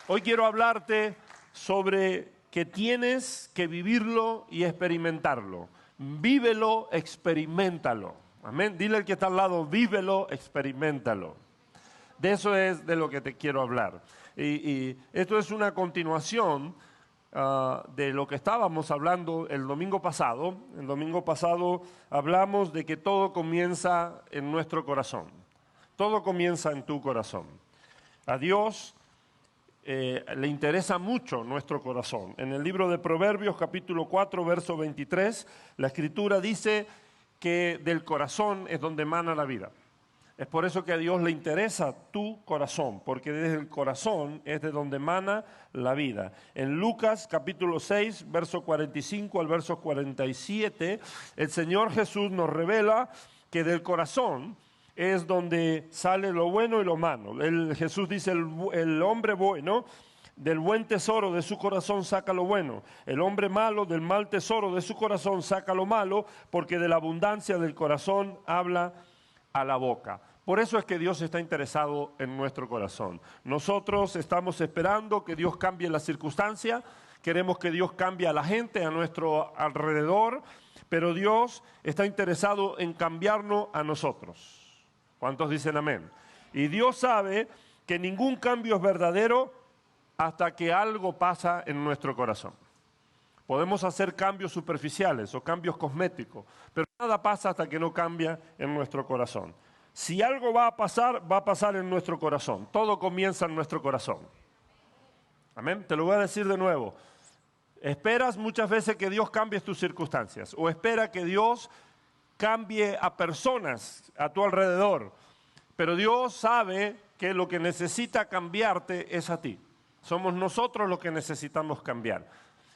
Hoy quiero hablarte sobre que tienes que vivirlo y experimentarlo. Vívelo, experiméntalo. Amén. Dile al que está al lado, vívelo, experiméntalo. De eso es de lo que te quiero hablar. Y esto es una continuación de lo que estábamos hablando el domingo pasado. El domingo pasado hablamos de que todo comienza en nuestro corazón. Todo comienza en tu corazón. A Dios le interesa mucho nuestro corazón. En el libro de Proverbios, capítulo 4, verso 23, la Escritura dice que del corazón es donde emana la vida. Es por eso que a Dios le interesa tu corazón, porque desde el corazón es de donde emana la vida. En Lucas capítulo 6, verso 45 al verso 47, el Señor Jesús nos revela que del corazón es donde sale lo bueno y lo malo. Jesús dice, el hombre bueno del buen tesoro de su corazón saca lo bueno. El hombre malo del mal tesoro de su corazón saca lo malo, porque de la abundancia del corazón habla a la boca. Por eso es que Dios está interesado en nuestro corazón. Nosotros estamos esperando que Dios cambie la circunstancia, queremos que Dios cambie a la gente a nuestro alrededor, pero Dios está interesado en cambiarnos a nosotros. ¿Cuántos dicen amén? Y Dios sabe que ningún cambio es verdadero hasta que algo pasa en nuestro corazón. Podemos hacer cambios superficiales o cambios cosméticos, pero nada pasa hasta que no cambia en nuestro corazón. Si algo va a pasar en nuestro corazón. Todo comienza en nuestro corazón. Amén. Te lo voy a decir de nuevo. Esperas muchas veces que Dios cambie tus circunstancias, o espera que Dios cambie a personas a tu alrededor, pero Dios sabe que lo que necesita cambiarte es a ti. Somos nosotros los que necesitamos cambiar.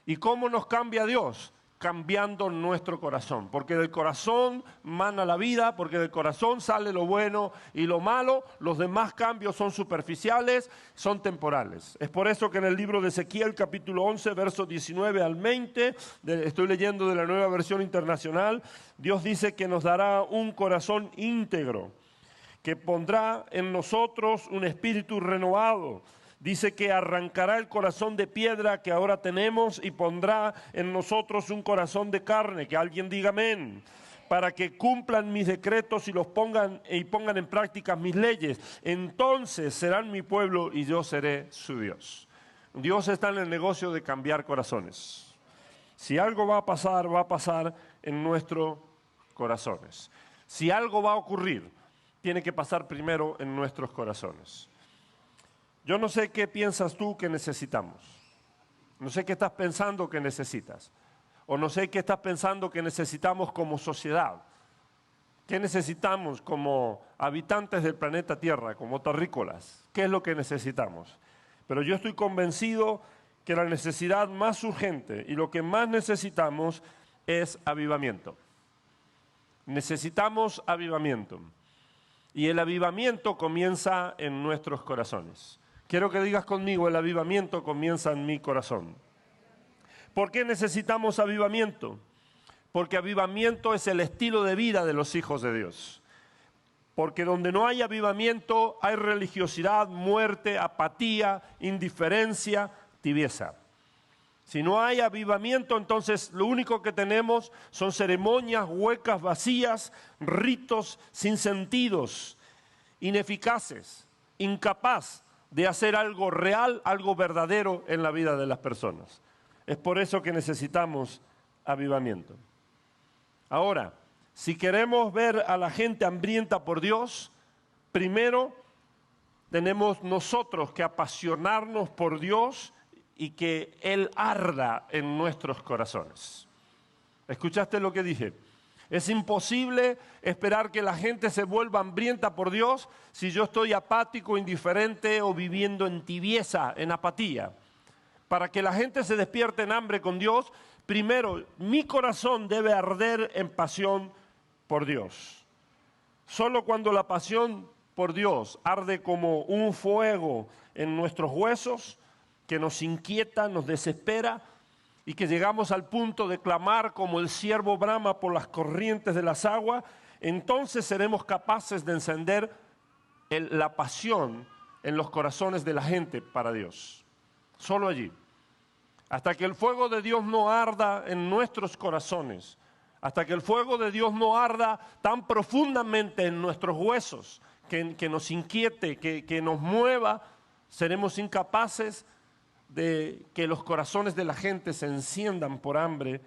¿Y cómo nos cambia Dios? Cambiando nuestro corazón, porque del corazón mana la vida, porque del corazón sale lo bueno y lo malo. Los demás cambios son superficiales, son temporales. Es por eso que en el libro de Ezequiel, capítulo 11, versos 19 al 20, estoy leyendo de la Nueva Versión Internacional, Dios dice que nos dará un corazón íntegro, que pondrá en nosotros un espíritu renovado. Dice que arrancará el corazón de piedra que ahora tenemos y pondrá en nosotros un corazón de carne. Que alguien diga amén. Para que cumplan mis decretos y pongan en práctica mis leyes. Entonces serán mi pueblo y yo seré su Dios. Dios está en el negocio de cambiar corazones. Si algo va a pasar en nuestros corazones. Si algo va a ocurrir, tiene que pasar primero en nuestros corazones. Yo no sé qué piensas tú que necesitamos. No sé qué estás pensando que necesitas. O no sé qué estás pensando que necesitamos como sociedad. ¿Qué necesitamos como habitantes del planeta Tierra, como terrícolas? ¿Qué es lo que necesitamos? Pero yo estoy convencido que la necesidad más urgente y lo que más necesitamos es avivamiento. Necesitamos avivamiento. Y el avivamiento comienza en nuestros corazones. Quiero que digas conmigo, el avivamiento comienza en mi corazón. ¿Por qué necesitamos avivamiento? Porque avivamiento es el estilo de vida de los hijos de Dios. Porque donde no hay avivamiento hay religiosidad, muerte, apatía, indiferencia, tibieza. Si no hay avivamiento, entonces lo único que tenemos son ceremonias huecas, vacías, ritos sin sentidos, ineficaces, incapaz de hacer algo real, algo verdadero en la vida de las personas. Es por eso que necesitamos avivamiento. Ahora, si queremos ver a la gente hambrienta por Dios, primero tenemos nosotros que apasionarnos por Dios y que Él arda en nuestros corazones. ¿Escuchaste lo que dije? Es imposible esperar que la gente se vuelva hambrienta por Dios si yo estoy apático, indiferente o viviendo en tibieza, en apatía. Para que la gente se despierte en hambre con Dios, primero mi corazón debe arder en pasión por Dios. Solo cuando la pasión por Dios arde como un fuego en nuestros huesos, que nos inquieta, nos desespera, y que llegamos al punto de clamar como el ciervo brama por las corrientes de las aguas, entonces seremos capaces de encender la pasión en los corazones de la gente para Dios. solo allí. Hasta que el fuego de Dios no arda en nuestros corazones, hasta que el fuego de Dios no arda tan profundamente en nuestros huesos, que nos inquiete, que nos mueva, seremos incapaces de que los corazones de la gente se enciendan por hambre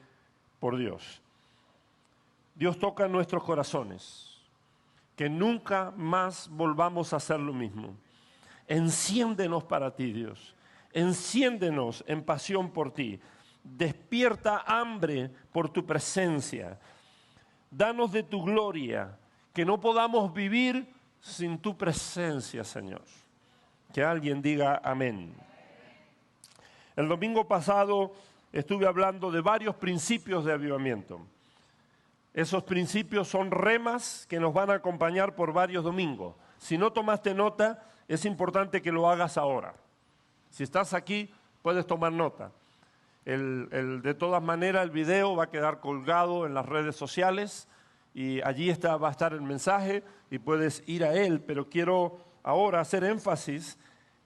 por Dios. Dios toca nuestros corazones, que nunca más volvamos a hacer lo mismo. Enciéndenos para ti, Dios. Enciéndenos en pasión por ti. Despierta hambre por tu presencia. Danos de tu gloria, que no podamos vivir sin tu presencia, Señor. Que alguien diga amén. El domingo pasado estuve hablando de varios principios de avivamiento. Esos principios son remas que nos van a acompañar por varios domingos. Si no tomaste nota, es importante que lo hagas ahora. Si estás aquí, puedes tomar nota. De todas maneras, el video va a quedar colgado en las redes sociales y allí va a estar el mensaje y puedes ir a él. Pero quiero ahora hacer énfasis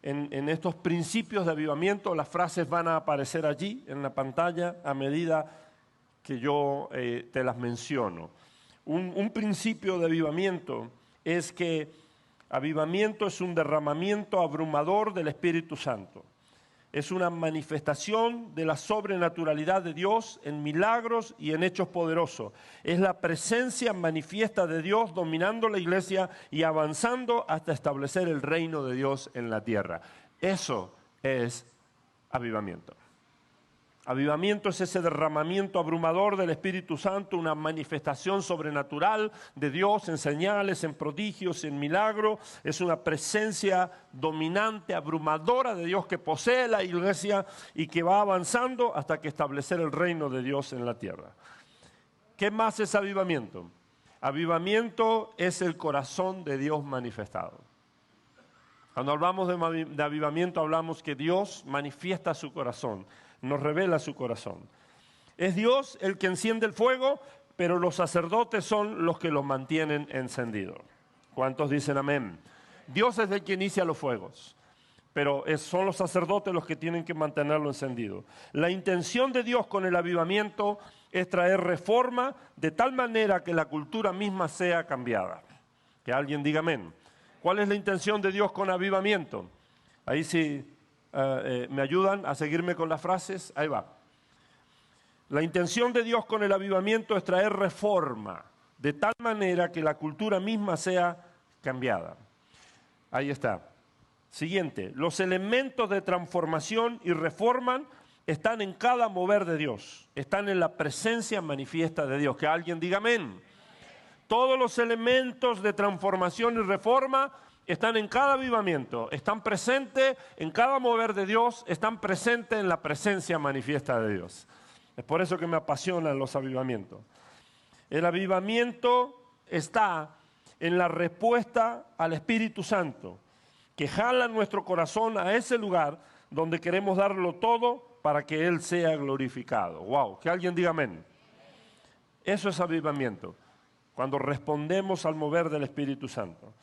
en estos principios de avivamiento. Las frases van a aparecer allí en la pantalla a medida que yo te las menciono. Un principio de avivamiento es que avivamiento es un derramamiento abrumador del Espíritu Santo. Es una manifestación de la sobrenaturalidad de Dios en milagros y en hechos poderosos. Es la presencia manifiesta de Dios dominando la iglesia y avanzando hasta establecer el reino de Dios en la tierra. Eso es avivamiento. Avivamiento es ese derramamiento abrumador del Espíritu Santo, una manifestación sobrenatural de Dios en señales, en prodigios, en milagros. Es una presencia dominante, abrumadora de Dios que posee la iglesia y que va avanzando hasta que establecer el reino de Dios en la tierra. ¿Qué más es avivamiento? Avivamiento es el corazón de Dios manifestado. Cuando hablamos de avivamiento hablamos que Dios manifiesta su corazón. Nos revela su corazón. Es Dios el que enciende el fuego, pero los sacerdotes son los que lo mantienen encendido. ¿Cuántos dicen amén? Dios es el que inicia los fuegos, pero son los sacerdotes los que tienen que mantenerlo encendido. La intención de Dios con el avivamiento es traer reforma de tal manera que la cultura misma sea cambiada. Que alguien diga amén. ¿Cuál es la intención de Dios con avivamiento? Ahí sí. ¿Me ayudan a seguirme con las frases? Ahí va. La intención de Dios con el avivamiento es traer reforma, de tal manera que la cultura misma sea cambiada. Ahí está. Siguiente. Los elementos de transformación y reforma están en cada mover de Dios. Están en la presencia manifiesta de Dios. Que alguien diga amén. Todos los elementos de transformación y reforma están en cada avivamiento, están presentes en cada mover de Dios, están presentes en la presencia manifiesta de Dios. Es por eso que me apasionan los avivamientos. El avivamiento está en la respuesta al Espíritu Santo, que jala nuestro corazón a ese lugar donde queremos darlo todo para que Él sea glorificado. ¡Wow! Que alguien diga amén. Eso es avivamiento, cuando respondemos al mover del Espíritu Santo.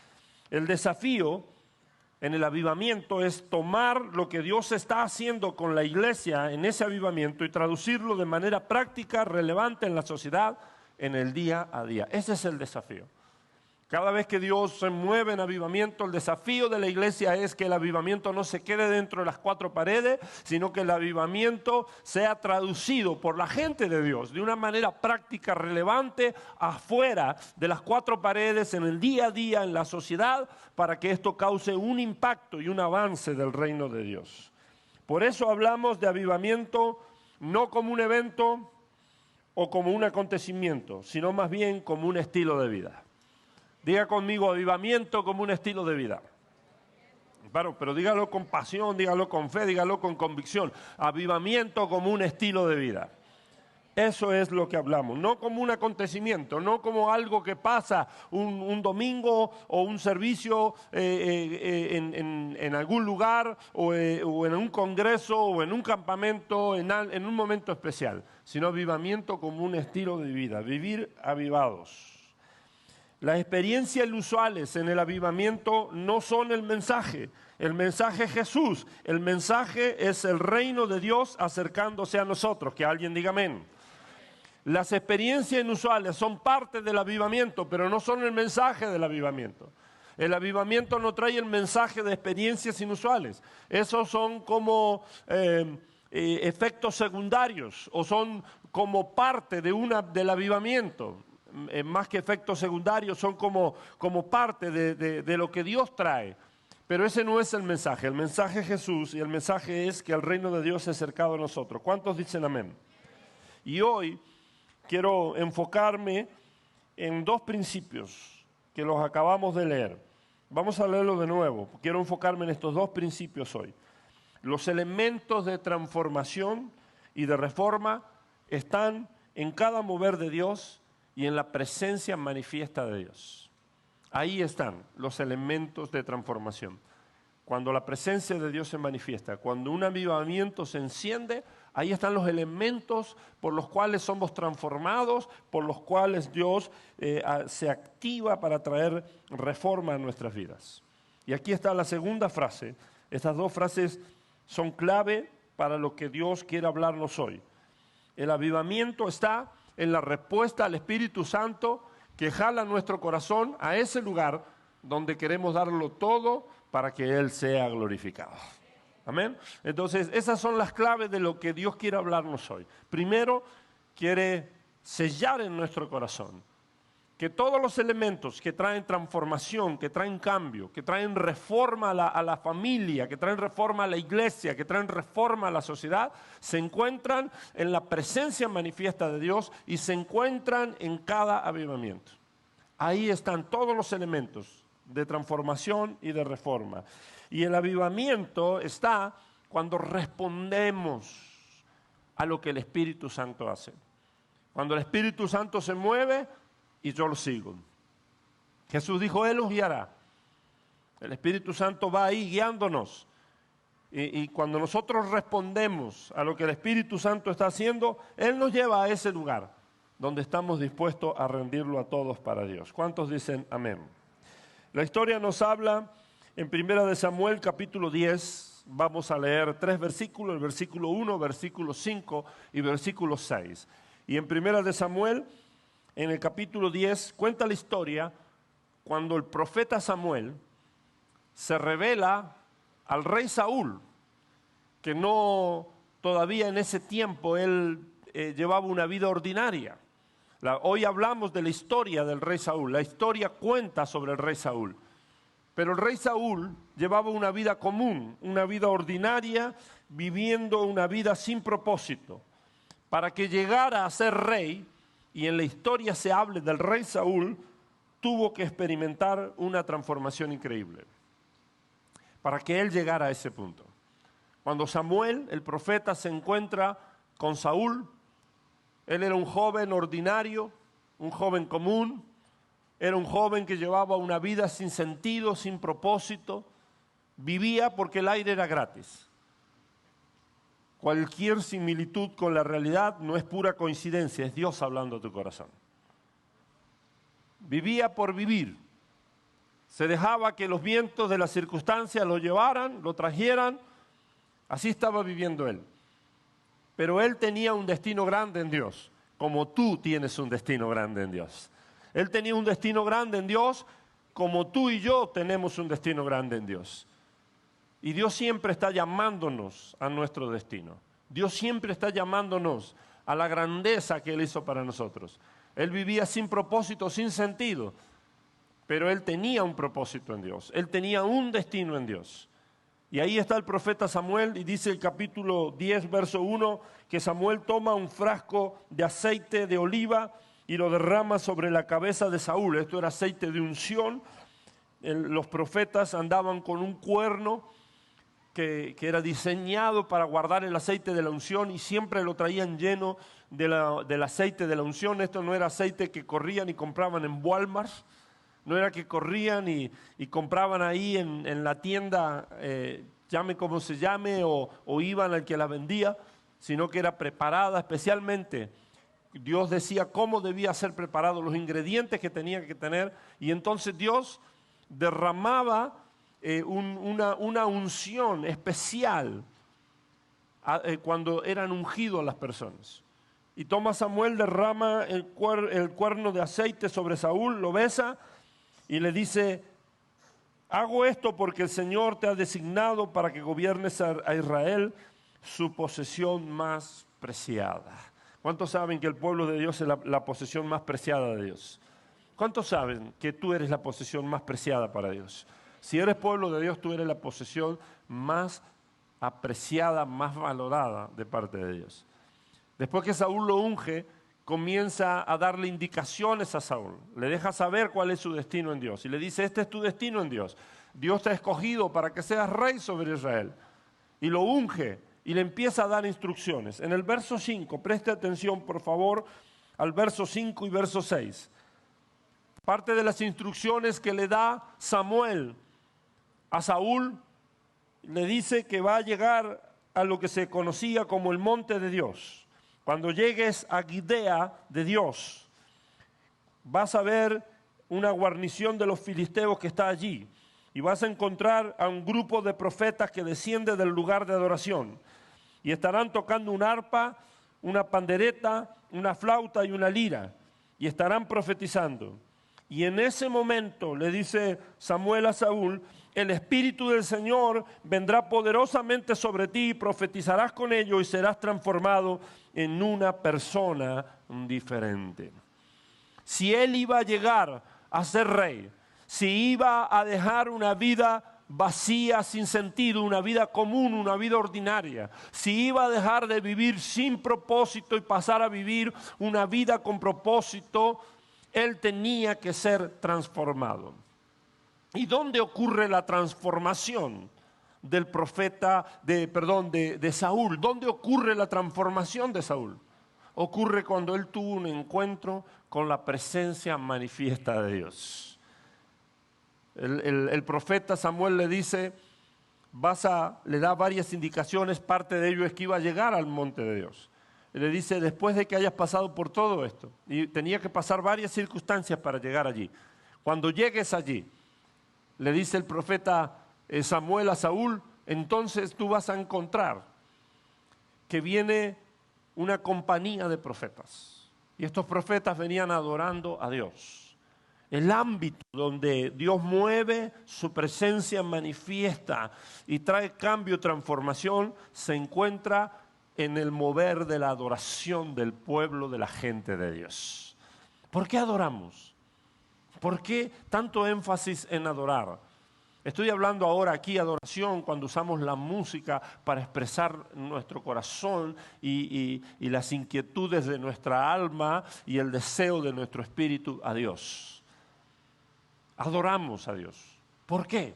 El desafío en el avivamiento es tomar lo que Dios está haciendo con la iglesia en ese avivamiento y traducirlo de manera práctica, relevante en la sociedad, en el día a día. Ese es el desafío. Cada vez que Dios se mueve en avivamiento, el desafío de la iglesia es que el avivamiento no se quede dentro de las cuatro paredes, sino que el avivamiento sea traducido por la gente de Dios de una manera práctica, relevante, afuera de las cuatro paredes, en el día a día, en la sociedad, para que esto cause un impacto y un avance del reino de Dios. Por eso hablamos de avivamiento no como un evento o como un acontecimiento, sino más bien como un estilo de vida. Diga conmigo, avivamiento como un estilo de vida. Claro, pero dígalo con pasión, dígalo con fe, dígalo con convicción. Avivamiento como un estilo de vida. Eso es lo que hablamos, no como un acontecimiento, no como algo que pasa un domingo o un servicio en algún lugar o en un congreso o en un campamento, en un momento especial, sino avivamiento como un estilo de vida, vivir avivados. Las experiencias inusuales en el avivamiento no son el mensaje El mensaje es Jesús. El mensaje es el reino de Dios acercándose a nosotros. Que alguien diga amén. Las experiencias inusuales son parte del avivamiento, pero no son el mensaje del avivamiento. El avivamiento no trae el mensaje de experiencias inusuales. Esos son como efectos secundarios o son como parte del avivamiento. Más que efectos secundarios, son como parte de lo que Dios trae. Pero ese no es el mensaje. El mensaje es Jesús y el mensaje es que el reino de Dios es cercado a nosotros. ¿Cuántos dicen amén? Y hoy quiero enfocarme en dos principios que los acabamos de leer. Vamos a leerlo de nuevo. Quiero enfocarme en estos dos principios hoy. Los elementos de transformación y de reforma están en cada mover de Dios y en la presencia manifiesta de Dios. Ahí están los elementos de transformación. Cuando la presencia de Dios se manifiesta, cuando un avivamiento se enciende, ahí están los elementos por los cuales somos transformados, por los cuales Dios se activa para traer reforma a nuestras vidas. Y aquí está la segunda frase. Estas dos frases son clave para lo que Dios quiere hablarnos hoy. El avivamiento está en la respuesta al Espíritu Santo que jala nuestro corazón a ese lugar donde queremos darlo todo para que Él sea glorificado. Amén. Entonces, esas son las claves de lo que Dios quiere hablarnos hoy. Primero, quiere sellar en nuestro corazón que todos los elementos que traen transformación, que traen cambio, que traen reforma a la familia, que traen reforma a la iglesia, que traen reforma a la sociedad, se encuentran en la presencia manifiesta de Dios y se encuentran en cada avivamiento. Ahí están todos los elementos de transformación y de reforma. Y el avivamiento está cuando respondemos a lo que el Espíritu Santo hace. Cuando el Espíritu Santo se mueve y yo lo sigo. Jesús dijo, Él los guiará. El Espíritu Santo va ahí guiándonos. Y cuando nosotros respondemos a lo que el Espíritu Santo está haciendo, Él nos lleva a ese lugar donde estamos dispuestos a rendirlo a todos para Dios. ¿Cuántos dicen amén? La historia nos habla en 1 Samuel capítulo 10, vamos a leer 3 versículos, el versículo 1, versículo 5 y versículo 6. Y en 1 Samuel, en el capítulo 10, cuenta la historia cuando el profeta Samuel se revela al rey Saúl, que no todavía en ese tiempo él llevaba una vida ordinaria. Hoy hablamos de la historia del rey Saúl. La historia cuenta sobre el rey Saúl. Pero el rey Saúl llevaba una vida común, una vida ordinaria, viviendo una vida sin propósito. Para que llegara a ser rey, y en la historia se hable del rey Saúl, tuvo que experimentar una transformación increíble. Para que él llegara a ese punto. Cuando Samuel, el profeta, se encuentra con Saúl, él era un joven ordinario, un joven común, era un joven que llevaba una vida sin sentido, sin propósito, vivía porque el aire era gratis. Cualquier similitud con la realidad no es pura coincidencia, es Dios hablando a tu corazón. Vivía por vivir, se dejaba que los vientos de las circunstancias lo llevaran, lo trajeran, así estaba viviendo él. Pero él tenía un destino grande en Dios, como tú tienes un destino grande en Dios. Él tenía un destino grande en Dios, como tú y yo tenemos un destino grande en Dios. Y Dios siempre está llamándonos a nuestro destino. Dios siempre está llamándonos a la grandeza que Él hizo para nosotros. Él vivía sin propósito, sin sentido, pero Él tenía un propósito en Dios. Él tenía un destino en Dios. Y ahí está el profeta Samuel y dice el capítulo 10, verso 1, que Samuel toma un frasco de aceite de oliva y lo derrama sobre la cabeza de Saúl. Esto era aceite de unción. Los profetas andaban con un cuerno que era diseñado para guardar el aceite de la unción y siempre lo traían lleno del aceite de la unción. Esto no era aceite que corrían y compraban en Walmart. No era que corrían y compraban ahí en la tienda, llame como se llame, o iban al que la vendía, sino que era preparada especialmente. Dios decía cómo debía ser preparado, los ingredientes que tenía que tener, y entonces Dios derramaba una unción especial cuando eran ungidos las personas. Y toma Samuel, derrama el cuerno de aceite sobre Saúl, lo besa y le dice: hago esto porque el Señor te ha designado para que gobiernes a Israel, su posesión más preciada. ¿Cuántos saben que el pueblo de Dios es la posesión más preciada de Dios? ¿Cuántos saben que tú eres la posesión más preciada para Dios? Si eres pueblo de Dios, tú eres la posesión más apreciada, más valorada de parte de Dios. Después que Saúl lo unge, comienza a darle indicaciones a Saúl. Le deja saber cuál es su destino en Dios. Y le dice: este es tu destino en Dios. Dios te ha escogido para que seas rey sobre Israel. Y lo unge y le empieza a dar instrucciones. En el verso 5, preste atención por favor al verso 5 y verso 6. Parte de las instrucciones que le da Samuel a Saúl, le dice que va a llegar a lo que se conocía como el monte de Dios. Cuando llegues a Gidea de Dios, vas a ver una guarnición de los filisteos que está allí. Y vas a encontrar a un grupo de profetas que desciende del lugar de adoración. Y estarán tocando un arpa, una pandereta, una flauta y una lira. Y estarán profetizando. Y en ese momento le dice Samuel a Saúl: el Espíritu del Señor vendrá poderosamente sobre ti y profetizarás con ello y serás transformado en una persona diferente. Si él iba a llegar a ser rey, si iba a dejar una vida vacía, sin sentido, una vida común, una vida ordinaria, si iba a dejar de vivir sin propósito y pasar a vivir una vida con propósito, él tenía que ser transformado. ¿Y dónde ocurre la transformación del profeta, de Saúl? ¿Dónde ocurre la transformación de Saúl? Ocurre cuando él tuvo un encuentro con la presencia manifiesta de Dios. El profeta Samuel le dice, le da varias indicaciones, parte de ello es que iba a llegar al monte de Dios. Y le dice: después de que hayas pasado por todo esto, y tenía que pasar varias circunstancias para llegar allí, cuando llegues allí, le dice el profeta Samuel a Saúl, entonces tú vas a encontrar que viene una compañía de profetas. Y estos profetas venían adorando a Dios. El ámbito donde Dios mueve, su presencia manifiesta y trae cambio, transformación, se encuentra en el mover de la adoración del pueblo, de la gente de Dios. ¿Por qué adoramos? ¿Por qué tanto énfasis en adorar? Estoy hablando ahora aquí adoración cuando usamos la música para expresar nuestro corazón y las inquietudes de nuestra alma y el deseo de nuestro espíritu a Dios. Adoramos a Dios. ¿Por qué?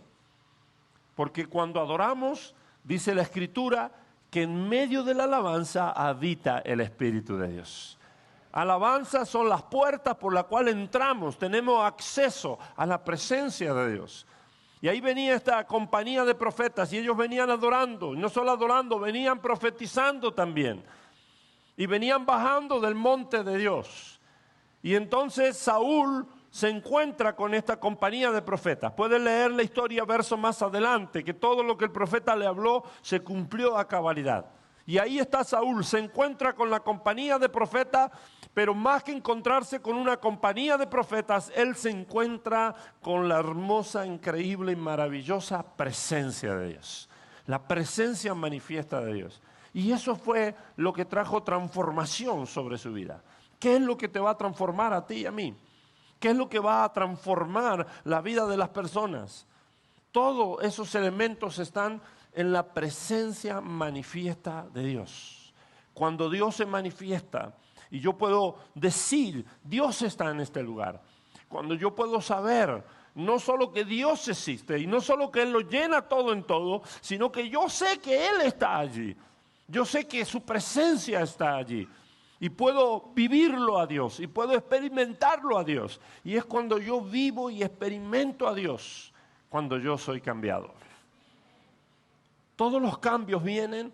Porque cuando adoramos, dice la Escritura, que en medio de la alabanza habita el Espíritu de Dios. Alabanza son las puertas por las cuales entramos, tenemos acceso a la presencia de Dios. Y ahí venía esta compañía de profetas y ellos venían adorando, y no solo adorando, venían profetizando también. Y venían bajando del monte de Dios. Y entonces Saúl se encuentra con esta compañía de profetas. Puede leer la historia verso más adelante, que todo lo que el profeta le habló se cumplió a cabalidad. Y ahí está Saúl, se encuentra con la compañía de profetas, pero más que encontrarse con una compañía de profetas, él se encuentra con la hermosa, increíble y maravillosa presencia de Dios. La presencia manifiesta de Dios. Y eso fue lo que trajo transformación sobre su vida. ¿Qué es lo que te va a transformar a ti y a mí? ¿Qué es lo que va a transformar la vida de las personas? Todos esos elementos están en la presencia manifiesta de Dios. Cuando Dios se manifiesta y yo puedo decir, Dios está en este lugar. Cuando yo puedo saber, no solo que Dios existe y no solo que Él lo llena todo en todo, sino que yo sé que Él está allí. Yo sé que su presencia está allí. Y puedo vivirlo a Dios y puedo experimentarlo a Dios. Y es cuando yo vivo y experimento a Dios, cuando yo soy cambiado. Todos los cambios vienen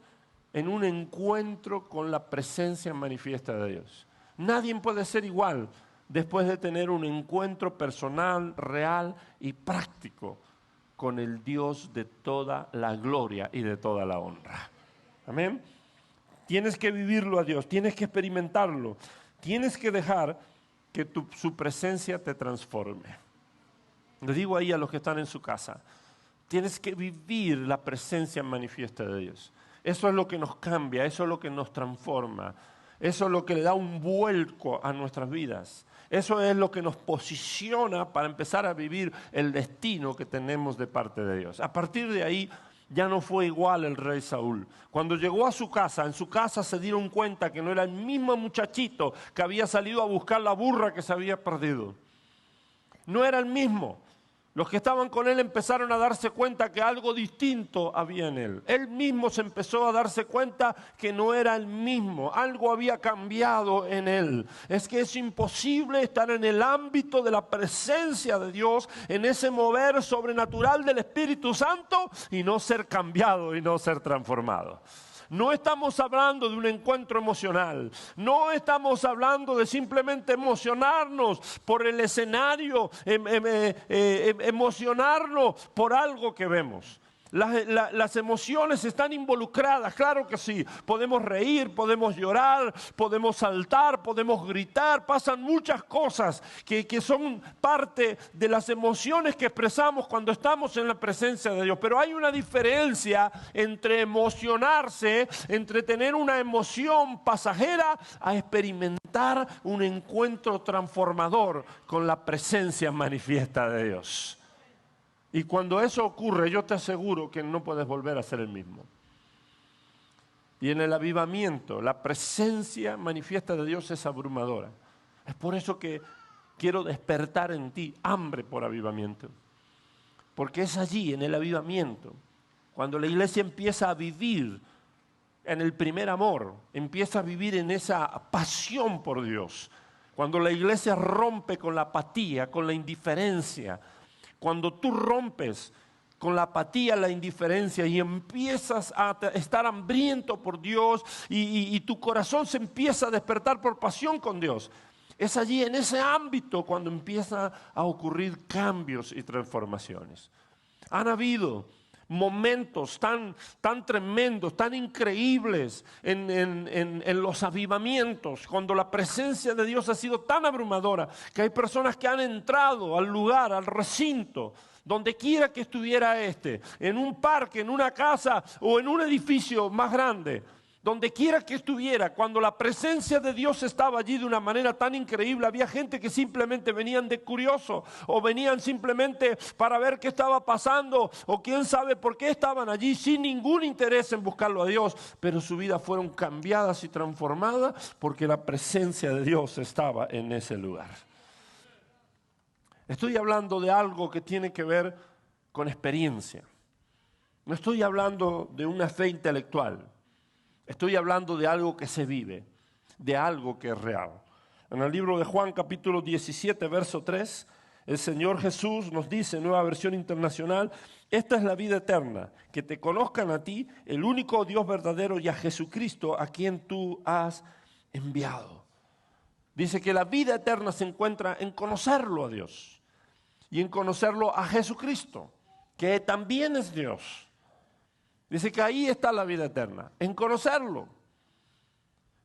en un encuentro con la presencia manifiesta de Dios. Nadie puede ser igual después de tener un encuentro personal, real y práctico con el Dios de toda la gloria y de toda la honra. Amén. Tienes que vivirlo a Dios, tienes que experimentarlo, tienes que dejar que su presencia te transforme. Le digo ahí a los que están en su casa, tienes que vivir la presencia manifiesta de Dios. Eso es lo que nos cambia, eso es lo que nos transforma, eso es lo que le da un vuelco a nuestras vidas. Eso es lo que nos posiciona para empezar a vivir el destino que tenemos de parte de Dios. A partir de ahí ya no fue igual el rey Saúl. Cuando llegó a su casa, en su casa se dieron cuenta que no era el mismo muchachito que había salido a buscar la burra que se había perdido. No era el mismo. Los que estaban con él empezaron a darse cuenta que algo distinto había en él. Él mismo se empezó a darse cuenta que no era el mismo. Algo había cambiado en él. Es que es imposible estar en el ámbito de la presencia de Dios, en ese mover sobrenatural del Espíritu Santo y no ser cambiado y no ser transformado. No estamos hablando de un encuentro emocional, no estamos hablando de simplemente emocionarnos por el escenario, emocionarnos por algo que vemos. Las emociones están involucradas, claro que sí. Podemos reír, podemos llorar, podemos saltar, podemos gritar. Pasan muchas cosas que son parte de las emociones que expresamos cuando estamos en la presencia de Dios. Pero hay una diferencia entre emocionarse, entre tener una emoción pasajera, a experimentar un encuentro transformador con la presencia manifiesta de Dios. Y cuando eso ocurre, yo te aseguro que no puedes volver a ser el mismo. Y en el avivamiento, la presencia manifiesta de Dios es abrumadora. Es por eso que quiero despertar en ti hambre por avivamiento. Porque es allí, en el avivamiento, cuando la iglesia empieza a vivir en el primer amor, empieza a vivir en esa pasión por Dios. Cuando la iglesia rompe con la apatía, con la indiferencia. Cuando tú rompes con la apatía, la indiferencia y empiezas a estar hambriento por Dios y tu corazón se empieza a despertar por pasión con Dios. Es allí, en ese ámbito, cuando empiezan a ocurrir cambios y transformaciones. Han habido momentos tan tremendos, tan increíbles en los avivamientos, cuando la presencia de Dios ha sido tan abrumadora, que hay personas que han entrado al lugar, al recinto, donde quiera que estuviera en un parque, en una casa o en un edificio más grande. Donde quiera que estuviera, cuando la presencia de Dios estaba allí de una manera tan increíble, había gente que simplemente venían de curioso o venían simplemente para ver qué estaba pasando o quién sabe por qué estaban allí sin ningún interés en buscarlo a Dios, pero su vida fueron cambiadas y transformadas porque la presencia de Dios estaba en ese lugar. Estoy hablando de algo que tiene que ver con experiencia. No estoy hablando de una fe intelectual. Estoy hablando de algo que se vive, de algo que es real. En el libro de Juan, capítulo 17, verso 3, el Señor Jesús nos dice, nueva versión internacional, esta es la vida eterna, que te conozcan a ti, el único Dios verdadero, y a Jesucristo, a quien tú has enviado. Dice que la vida eterna se encuentra en conocerlo a Dios y en conocerlo a Jesucristo, que también es Dios. Dice que ahí está la vida eterna, en conocerlo.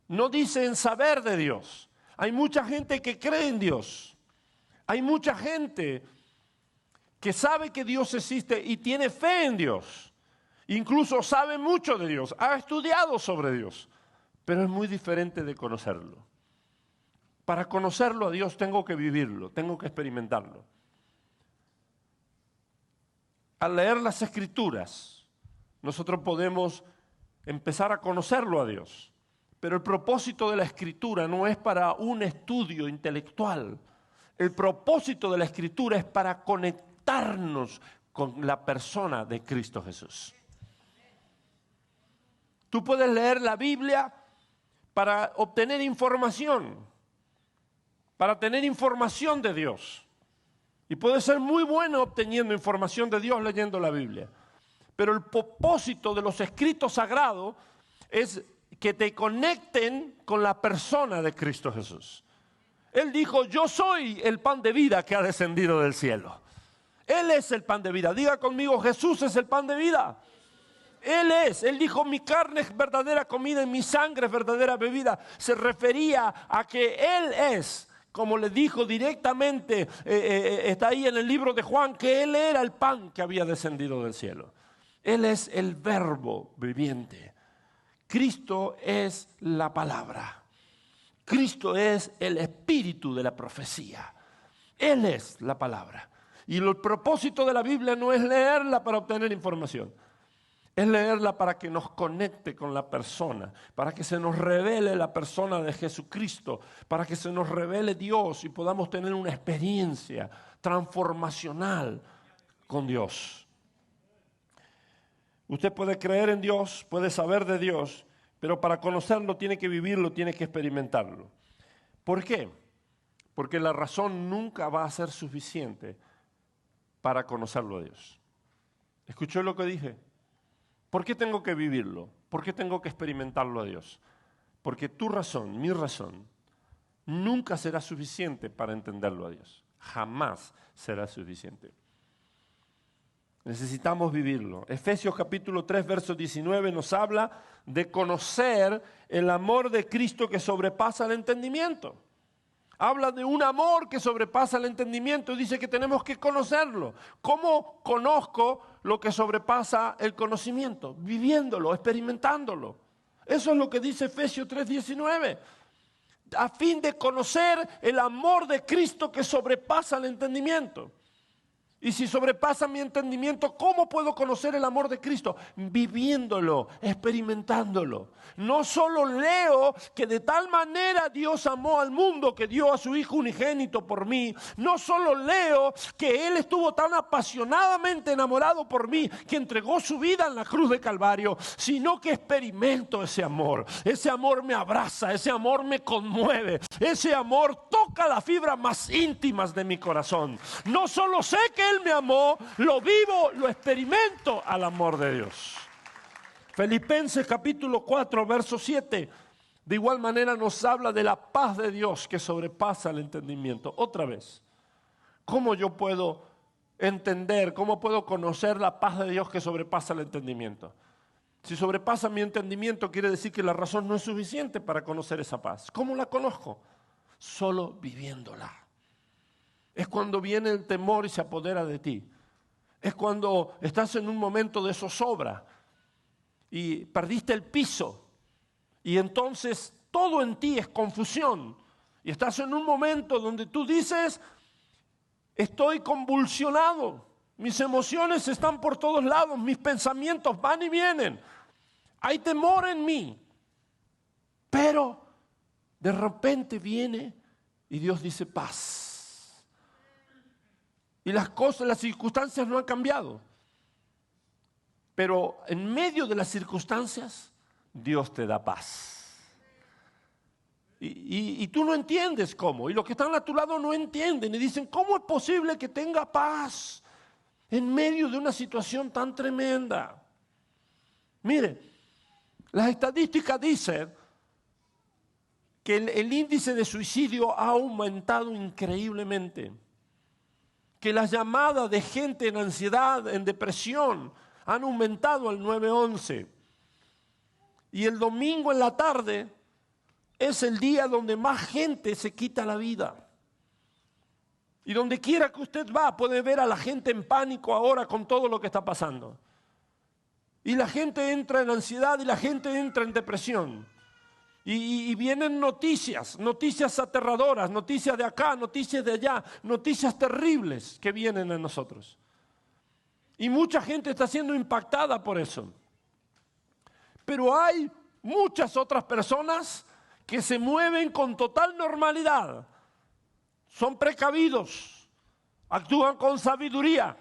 No dice en saber de Dios. Hay mucha gente que cree en Dios. Hay mucha gente que sabe que Dios existe y tiene fe en Dios. Incluso sabe mucho de Dios, ha estudiado sobre Dios. Pero es muy diferente de conocerlo. Para conocerlo a Dios tengo que vivirlo, tengo que experimentarlo. Al leer las Escrituras, nosotros podemos empezar a conocerlo a Dios. Pero el propósito de la Escritura no es para un estudio intelectual. El propósito de la Escritura es para conectarnos con la persona de Cristo Jesús. Tú puedes leer la Biblia para obtener información, para tener información de Dios. Y puedes ser muy bueno obteniendo información de Dios leyendo la Biblia. Pero el propósito de los escritos sagrados es que te conecten con la persona de Cristo Jesús. Él dijo, yo soy el pan de vida que ha descendido del cielo. Él es el pan de vida. Diga conmigo, Jesús es el pan de vida. Él dijo, mi carne es verdadera comida y mi sangre es verdadera bebida. Se refería a que Él es, como le dijo directamente, está ahí en el libro de Juan, que Él era el pan que había descendido del cielo. Él es el verbo viviente. Cristo es la palabra. Cristo es el espíritu de la profecía. Él es la palabra. Y el propósito de la Biblia no es leerla para obtener información. Es leerla para que nos conecte con la persona, para que se nos revele la persona de Jesucristo, para que se nos revele Dios y podamos tener una experiencia transformacional con Dios. Usted puede creer en Dios, puede saber de Dios, pero para conocerlo tiene que vivirlo, tiene que experimentarlo. ¿Por qué? Porque la razón nunca va a ser suficiente para conocerlo a Dios. ¿Escuchó lo que dije? ¿Por qué tengo que vivirlo? ¿Por qué tengo que experimentarlo a Dios? Porque tu razón, mi razón, nunca será suficiente para entenderlo a Dios. Jamás será suficiente. Necesitamos vivirlo. Efesios capítulo 3, verso 19 nos habla de conocer el amor de Cristo que sobrepasa el entendimiento. Habla de un amor que sobrepasa el entendimiento y dice que tenemos que conocerlo. ¿Cómo conozco lo que sobrepasa el conocimiento? Viviéndolo, experimentándolo. Eso es lo que dice Efesios 3:19. A fin de conocer el amor de Cristo que sobrepasa el entendimiento. Y si sobrepasa mi entendimiento, ¿cómo puedo conocer el amor de Cristo? Viviéndolo, experimentándolo. No solo leo que de tal manera Dios amó al mundo que dio a su Hijo unigénito por mí. No solo leo que Él estuvo tan apasionadamente enamorado por mí que entregó su vida en la cruz de Calvario, sino que experimento ese amor. Ese amor me abraza, ese amor me conmueve. Ese amor toca las fibras más íntimas de mi corazón. No solo sé que Él me amó, lo vivo, lo experimento al amor de Dios. Filipenses capítulo 4, verso 7, de igual manera nos habla de la paz de Dios que sobrepasa el entendimiento. Otra vez, ¿cómo yo puedo entender, cómo puedo conocer la paz de Dios que sobrepasa el entendimiento? Si sobrepasa mi entendimiento, quiere decir que la razón no es suficiente para conocer esa paz. ¿Cómo la conozco? Solo viviéndola. Es cuando viene el temor y se apodera de ti. Es cuando estás en un momento de zozobra y perdiste el piso. Y entonces todo en ti es confusión. Y estás en un momento donde tú dices, estoy convulsionado. Mis emociones están por todos lados. Mis pensamientos van y vienen. Hay temor en mí. Pero de repente viene y Dios dice paz. Y las cosas, las circunstancias no han cambiado. Pero en medio de las circunstancias, Dios te da paz. Y tú no entiendes cómo. Y los que están a tu lado no entienden. Y dicen, ¿cómo es posible que tenga paz en medio de una situación tan tremenda? Mire, las estadísticas dicen que el índice de suicidio ha aumentado increíblemente. Que las llamadas de gente en ansiedad, en depresión, han aumentado al 911. Y el domingo en la tarde es el día donde más gente se quita la vida. Y donde quiera que usted va, puede ver a la gente en pánico ahora con todo lo que está pasando. Y la gente entra en ansiedad y la gente entra en depresión. Y vienen noticias aterradoras, noticias de acá, noticias de allá, noticias terribles que vienen a nosotros. Y mucha gente está siendo impactada por eso. Pero hay muchas otras personas que se mueven con total normalidad. Son precavidos, actúan con sabiduría,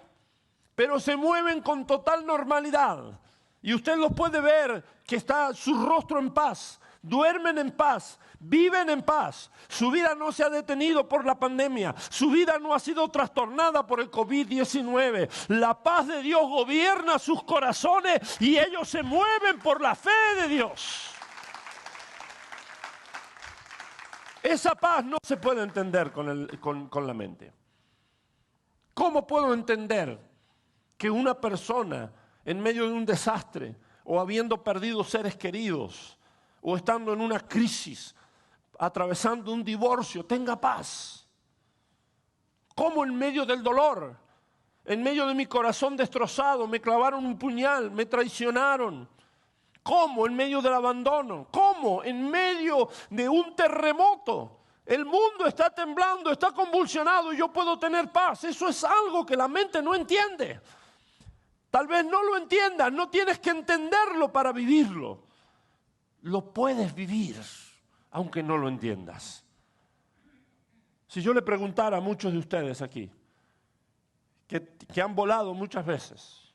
pero se mueven con total normalidad. Y usted los puede ver que está su rostro en paz. Duermen en paz, viven en paz. Su vida no se ha detenido por la pandemia. Su vida no ha sido trastornada por el COVID-19. La paz de Dios gobierna sus corazones y ellos se mueven por la fe de Dios. Esa paz no se puede entender con la mente. ¿Cómo puedo entender que una persona en medio de un desastre o habiendo perdido seres queridos o estando en una crisis, atravesando un divorcio, tenga paz? ¿Cómo en medio del dolor, en medio de mi corazón destrozado, me clavaron un puñal, me traicionaron? ¿Cómo en medio del abandono? ¿Cómo en medio de un terremoto? El mundo está temblando, está convulsionado y yo puedo tener paz. Eso es algo que la mente no entiende. Tal vez no lo entiendas, no tienes que entenderlo para vivirlo. Lo puedes vivir, aunque no lo entiendas. Si yo le preguntara a muchos de ustedes aquí, que han volado muchas veces,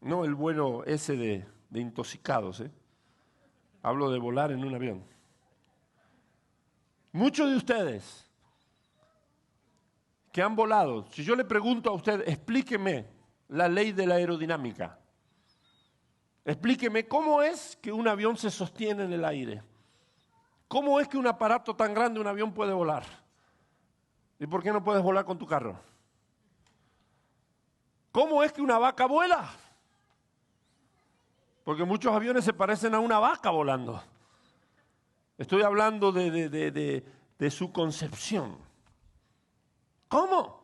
no el vuelo ese de intoxicados, hablo de volar en un avión. Muchos de ustedes que han volado, si yo le pregunto a usted, explíqueme la ley de la aerodinámica. Explíqueme cómo es que un avión se sostiene en el aire. ¿Cómo es que un aparato tan grande, un avión, puede volar? ¿Y por qué no puedes volar con tu carro? ¿Cómo es que una vaca vuela? Porque muchos aviones se parecen a una vaca volando. Estoy hablando de su concepción. ¿Cómo?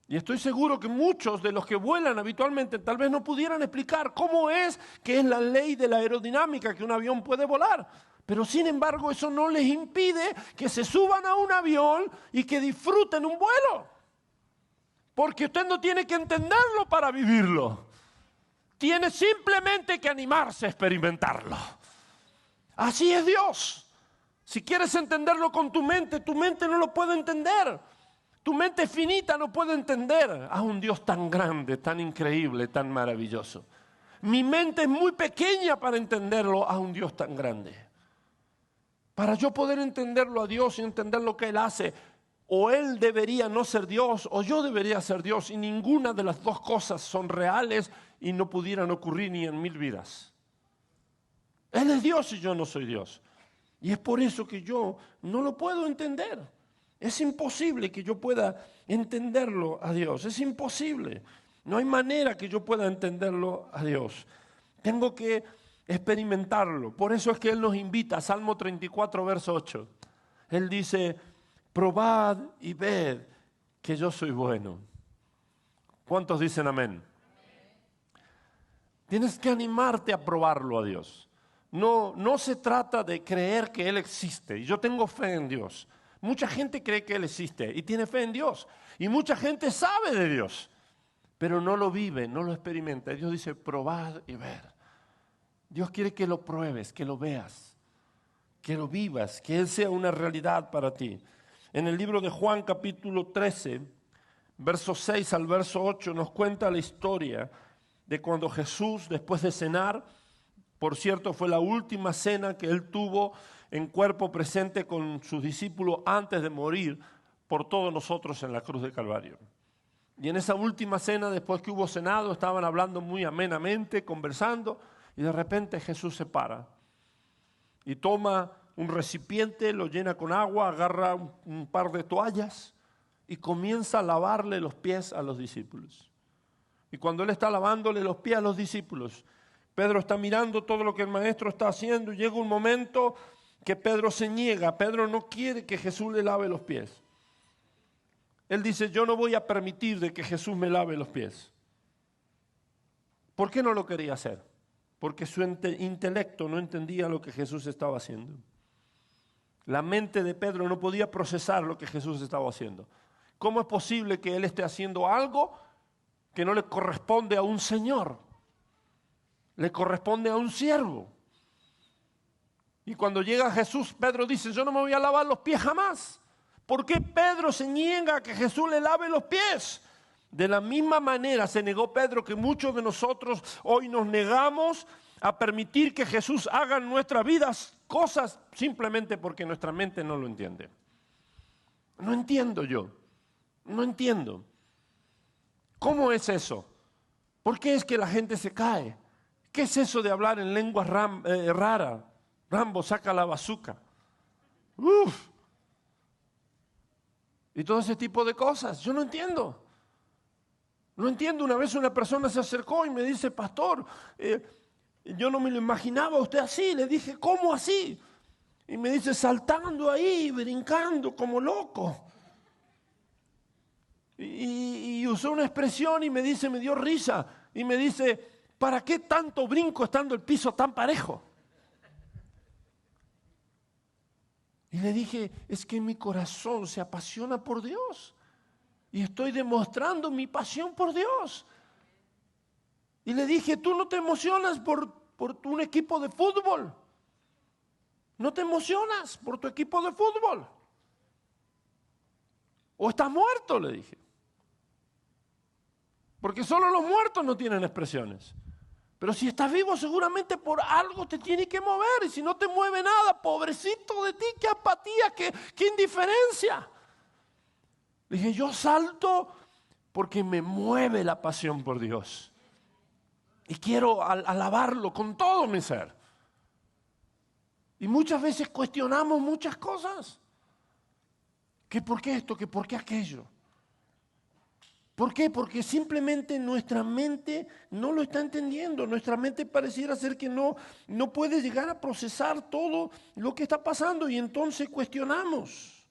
Y estoy seguro que muchos de los que vuelan habitualmente tal vez no pudieran explicar cómo es que es la ley de la aerodinámica que un avión puede volar. Pero sin embargo eso no les impide que se suban a un avión y que disfruten un vuelo. Porque usted no tiene que entenderlo para vivirlo. Tiene simplemente que animarse a experimentarlo. Así es Dios. Si quieres entenderlo con tu mente no lo puede entender. Tu mente finita no puede entender a un Dios tan grande, tan increíble, tan maravilloso. Mi mente es muy pequeña para entenderlo a un Dios tan grande. Para yo poder entenderlo a Dios y entender lo que Él hace, o Él debería no ser Dios, o yo debería ser Dios, y ninguna de las dos cosas son reales y no pudieran ocurrir ni en 1000 vidas. Él es Dios y yo no soy Dios. Y es por eso que yo no lo puedo entender. Es imposible que yo pueda entenderlo a Dios. Es imposible. No hay manera que yo pueda entenderlo a Dios. Tengo que experimentarlo. Por eso es que Él nos invita, Salmo 34, verso 8. Él dice, probad y ved que yo soy bueno. ¿Cuántos dicen amén? Tienes que animarte a probarlo a Dios. No se trata de creer que Él existe. Yo tengo fe en Dios. Mucha gente cree que Él existe y tiene fe en Dios. Y mucha gente sabe de Dios, pero no lo vive, no lo experimenta. Dios dice, probad y ver. Dios quiere que lo pruebes, que lo veas, que lo vivas, que Él sea una realidad para ti. En el libro de Juan capítulo 13, verso 6 al verso 8, nos cuenta la historia de cuando Jesús, después de cenar, por cierto, fue la última cena que Él tuvo en cuerpo presente con sus discípulos antes de morir por todos nosotros en la cruz de Calvario. Y en esa última cena, después que hubo cenado, estaban hablando muy amenamente, conversando, y de repente Jesús se para y toma un recipiente, lo llena con agua, agarra un par de toallas y comienza a lavarle los pies a los discípulos. Y cuando Él está lavándole los pies a los discípulos, Pedro está mirando todo lo que el maestro está haciendo y llega un momento que Pedro se niega. Pedro no quiere que Jesús le lave los pies. Él dice, yo no voy a permitir de que Jesús me lave los pies. ¿Por qué no lo quería hacer? Porque su intelecto no entendía lo que Jesús estaba haciendo. La mente de Pedro no podía procesar lo que Jesús estaba haciendo. ¿Cómo es posible que Él esté haciendo algo que no le corresponde a un señor? Le corresponde a un siervo. Y cuando llega Jesús, Pedro dice, yo no me voy a lavar los pies jamás. ¿Por qué Pedro se niega a que Jesús le lave los pies? De la misma manera se negó Pedro que muchos de nosotros hoy nos negamos a permitir que Jesús haga en nuestras vidas cosas simplemente porque nuestra mente no lo entiende. No entiendo yo, no entiendo. ¿Cómo es eso? ¿Por qué es que la gente se cae? ¿Qué es eso de hablar en lenguas raras? Rambo saca la bazuca. Y todo ese tipo de cosas. Yo no entiendo. No entiendo. Una vez una persona se acercó y me dice, pastor, yo no me lo imaginaba a usted así. Le dije, ¿cómo así? Y me dice, saltando ahí, brincando como loco. Y usó una expresión y me dice, me dio risa. Y me dice, ¿para qué tanto brinco estando el piso tan parejo? Y le dije, es que mi corazón se apasiona por Dios. Y estoy demostrando mi pasión por Dios. Y le dije, tú no te emocionas por un equipo de fútbol. No te emocionas por tu equipo de fútbol. O estás muerto, le dije. Porque solo los muertos no tienen expresiones. Pero si estás vivo, seguramente por algo te tiene que mover. Y si no te mueve nada, pobrecito de ti, qué apatía, qué indiferencia. Le dije, yo salto porque me mueve la pasión por Dios. Y quiero alabarlo con todo mi ser. Y muchas veces cuestionamos muchas cosas. ¿Que por qué esto? ¿Que por qué aquello? ¿Por qué? Porque simplemente nuestra mente no lo está entendiendo. Nuestra mente pareciera ser que no puede llegar a procesar todo lo que está pasando y entonces cuestionamos.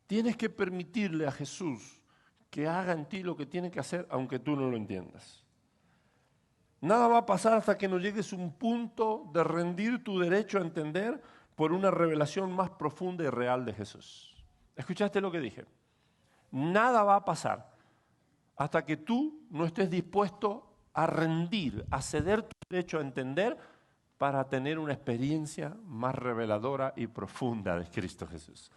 Tienes que permitirle a Jesús que haga en ti lo que tiene que hacer, aunque tú no lo entiendas. Nada va a pasar hasta que no llegues a un punto de rendir tu derecho a entender por una revelación más profunda y real de Jesús. ¿Escuchaste lo que dije? Nada va a pasar hasta que tú no estés dispuesto a rendir, a ceder tu derecho a entender para tener una experiencia más reveladora y profunda de Cristo Jesús.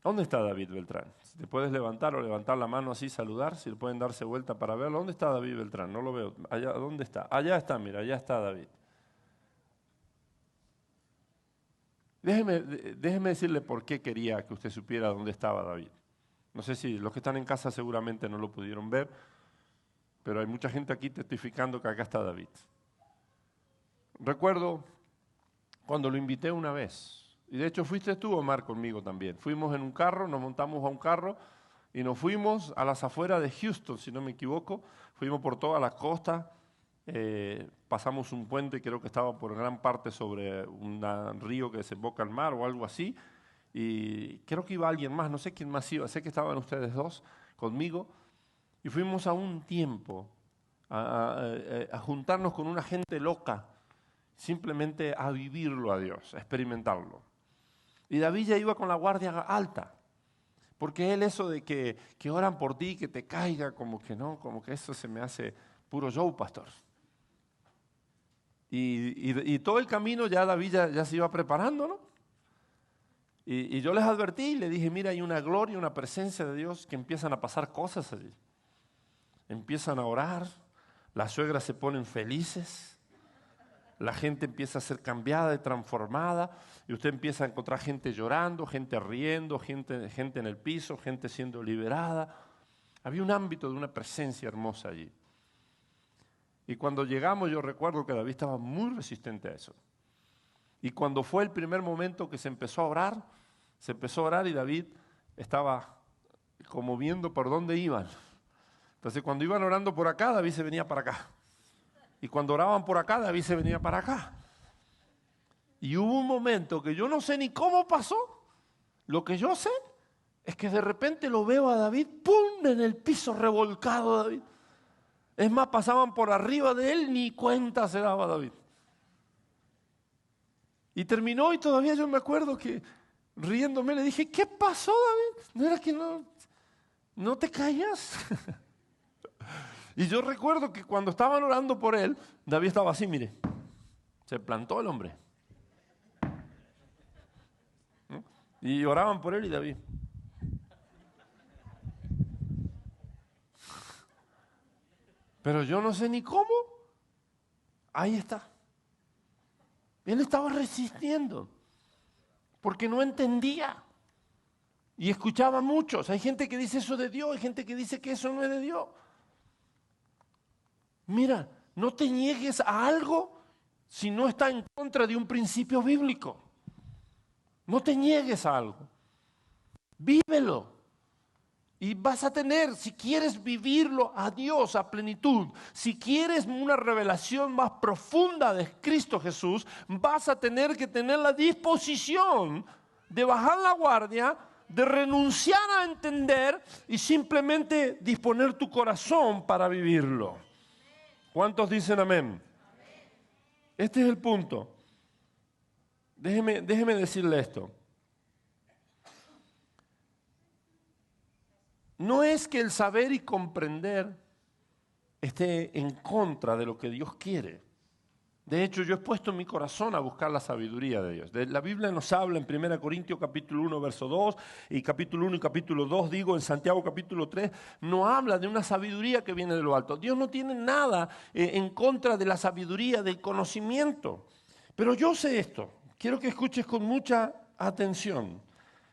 ¿Dónde está David Beltrán? Si te puedes levantar o levantar la mano así, saludar, si le pueden darse vuelta para verlo. ¿Dónde está David Beltrán? No lo veo. Allá, ¿dónde está? Allá está, mira, allá está David. Déjeme decirle por qué quería que usted supiera dónde estaba David. No sé si los que están en casa seguramente no lo pudieron ver, pero hay mucha gente aquí testificando que acá está David. Recuerdo cuando lo invité una vez, y de hecho fuiste tú, Omar, conmigo también. Fuimos en un carro, nos montamos a un carro y nos fuimos a las afueras de Houston, si no me equivoco. Fuimos por toda la costa, pasamos un puente, creo que estaba por gran parte sobre un río que desemboca al mar o algo así. Y creo que iba alguien más, no sé quién más iba, sé que estaban ustedes dos conmigo. Y fuimos a un tiempo a juntarnos con una gente loca, simplemente a vivirlo a Dios, a experimentarlo. Y David ya iba con la guardia alta, porque él eso de que oran por ti, que te caiga, como que no, como que eso se me hace puro show, pastor. Y todo el camino ya David ya se iba preparando, ¿no? Y yo les advertí y le dije, mira, hay una gloria, una presencia de Dios que empiezan a pasar cosas allí. Empiezan a orar, las suegras se ponen felices, la gente empieza a ser cambiada y transformada, y usted empieza a encontrar gente llorando, gente riendo, gente en el piso, gente siendo liberada. Había un ámbito de una presencia hermosa allí. Y cuando llegamos yo recuerdo que David estaba muy resistente a eso. Y cuando fue el primer momento que se empezó a orar y David estaba como viendo por dónde iban. Entonces cuando iban orando por acá, David se venía para acá. Y cuando oraban por acá, David se venía para acá. Y hubo un momento que yo no sé ni cómo pasó. Lo que yo sé es que de repente lo veo a David, ¡pum!, en el piso revolcado David. Es más, pasaban por arriba de él, ni cuenta se daba David. Y terminó y todavía yo me acuerdo que riéndome le dije, ¿qué pasó, David? ¿No era que no te callas? Y yo recuerdo que cuando estaban orando por él, David estaba así, mire, se plantó el hombre. ¿No? Y oraban por él y David. Pero yo no sé ni cómo, ahí está. Él estaba resistiendo, porque no entendía. Y escuchaba a muchos. Hay gente que dice eso de Dios, hay gente que dice que eso no es de Dios. Mira, no te niegues a algo si no está en contra de un principio bíblico. No te niegues a algo. Vívelo. Y vas a tener, si quieres vivirlo a Dios a plenitud, si quieres una revelación más profunda de Cristo Jesús, vas a tener que tener la disposición de bajar la guardia, de renunciar a entender y simplemente disponer tu corazón para vivirlo. ¿Cuántos dicen amén? Este es el punto. Déjeme decirle esto. No es que el saber y comprender esté en contra de lo que Dios quiere. De hecho, yo he puesto mi corazón a buscar la sabiduría de Dios. La Biblia nos habla en 1 Corintios capítulo 1, verso 2, y capítulo 1 y capítulo 2, digo, en Santiago capítulo 3, no habla de una sabiduría que viene de lo alto. Dios no tiene nada en contra de la sabiduría, del conocimiento. Pero yo sé esto, quiero que escuches con mucha atención.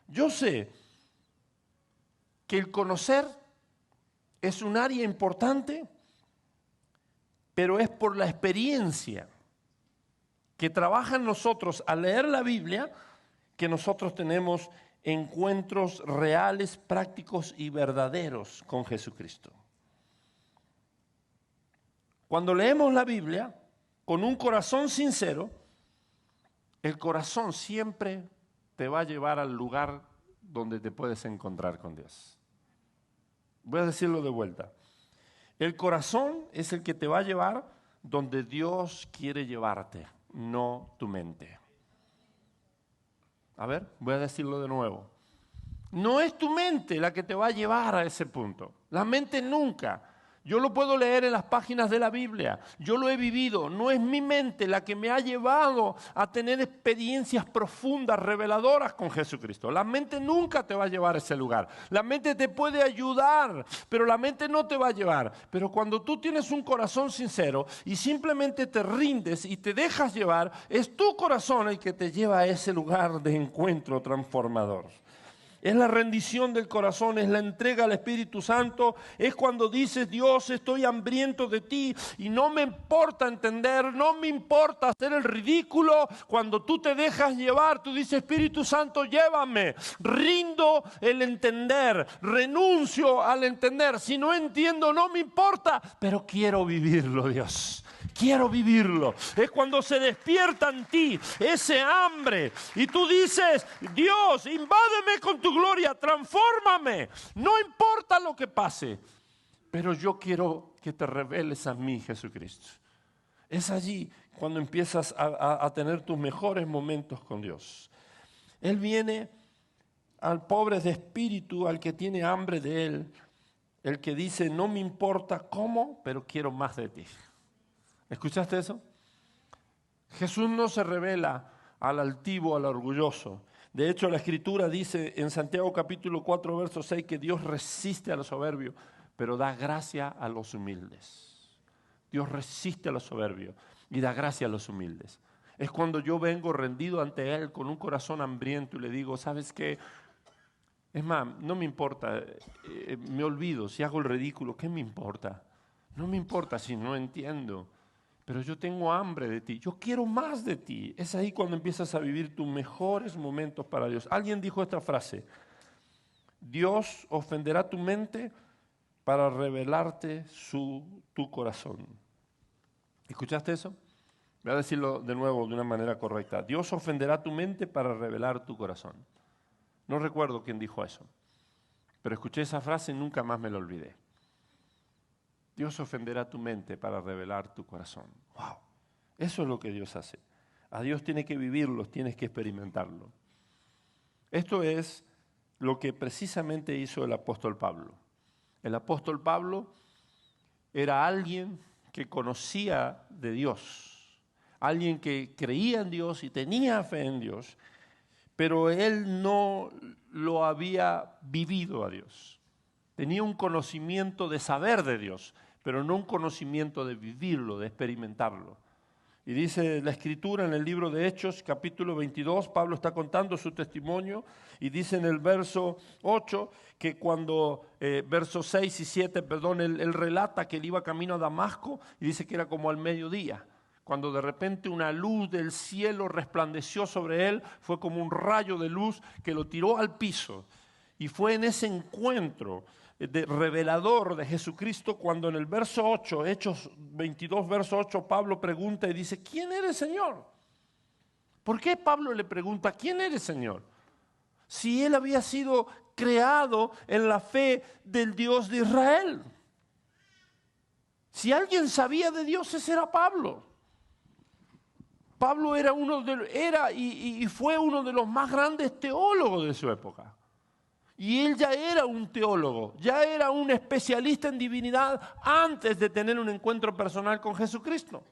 Yo sé que el conocer es un área importante, pero es por la experiencia que trabaja en nosotros al leer la Biblia que nosotros tenemos encuentros reales, prácticos y verdaderos con Jesucristo. Cuando leemos la Biblia con un corazón sincero, el corazón siempre te va a llevar al lugar donde te puedes encontrar con Dios. Voy a decirlo de vuelta. El corazón es el que te va a llevar donde Dios quiere llevarte, no tu mente. A ver, voy a decirlo de nuevo. No es tu mente la que te va a llevar a ese punto. La mente nunca. Yo lo puedo leer en las páginas de la Biblia. Yo lo he vivido. No es mi mente la que me ha llevado a tener experiencias profundas, reveladoras con Jesucristo. La mente nunca te va a llevar a ese lugar. La mente te puede ayudar, pero la mente no te va a llevar. Pero cuando tú tienes un corazón sincero y simplemente te rindes y te dejas llevar, es tu corazón el que te lleva a ese lugar de encuentro transformador. Es la rendición del corazón, es la entrega al Espíritu Santo, es cuando dices, Dios, estoy hambriento de ti y no me importa entender, no me importa hacer el ridículo. Cuando tú te dejas llevar, tú dices, Espíritu Santo, llévame, rindo el entender, renuncio al entender. Si no entiendo, no me importa, pero quiero vivirlo, Dios. Quiero vivirlo. Es cuando se despierta en ti ese hambre y tú dices, Dios, invádeme con tu gloria, transfórmame. No importa lo que pase, pero yo quiero que te reveles a mí, Jesucristo. Es allí cuando empiezas a tener tus mejores momentos con Dios. Él viene al pobre de espíritu, al que tiene hambre de Él, el que dice, no me importa cómo, pero quiero más de ti. ¿Escuchaste eso? Jesús no se revela al altivo, al orgulloso. De hecho, la Escritura dice en Santiago capítulo 4, verso 6, que Dios resiste a los soberbios, pero da gracia a los humildes. Dios resiste a los soberbios y da gracia a los humildes. Es cuando yo vengo rendido ante Él con un corazón hambriento y le digo, ¿sabes qué? Es más, no me importa, me olvido, si hago el ridículo, ¿qué me importa? No me importa si no entiendo. Pero yo tengo hambre de ti, yo quiero más de ti. Es ahí cuando empiezas a vivir tus mejores momentos para Dios. Alguien dijo esta frase, Dios ofenderá tu mente para revelarte tu corazón. ¿Escuchaste eso? Voy a decirlo de nuevo de una manera correcta. Dios ofenderá tu mente para revelar tu corazón. No recuerdo quién dijo eso, pero escuché esa frase y nunca más me la olvidé. Dios ofenderá tu mente para revelar tu corazón. ¡Wow! Eso es lo que Dios hace. A Dios tiene que vivirlo, tienes que experimentarlo. Esto es lo que precisamente hizo el apóstol Pablo. El apóstol Pablo era alguien que conocía de Dios, alguien que creía en Dios y tenía fe en Dios, pero él no lo había vivido a Dios. Tenía un conocimiento de saber de Dios, pero no un conocimiento de vivirlo, de experimentarlo. Y dice la Escritura en el libro de Hechos, capítulo 22, Pablo está contando su testimonio y dice en el verso 8 que cuando, versos 6 y 7, perdón, él relata que él iba camino a Damasco y dice que era como al mediodía. Cuando de repente una luz del cielo resplandeció sobre él, fue como un rayo de luz que lo tiró al piso. Y fue en ese encuentro revelador de Jesucristo cuando en el verso 8, Hechos 22, verso 8, Pablo pregunta y dice, ¿quién eres, Señor? ¿Por qué Pablo le pregunta, ¿quién eres, Señor? Si él había sido creado en la fe del Dios de Israel. Si alguien sabía de Dios, ese era Pablo. Pablo era y fue uno de los más grandes teólogos de su época. Y él ya era un teólogo, ya era un especialista en divinidad antes de tener un encuentro personal con Jesucristo.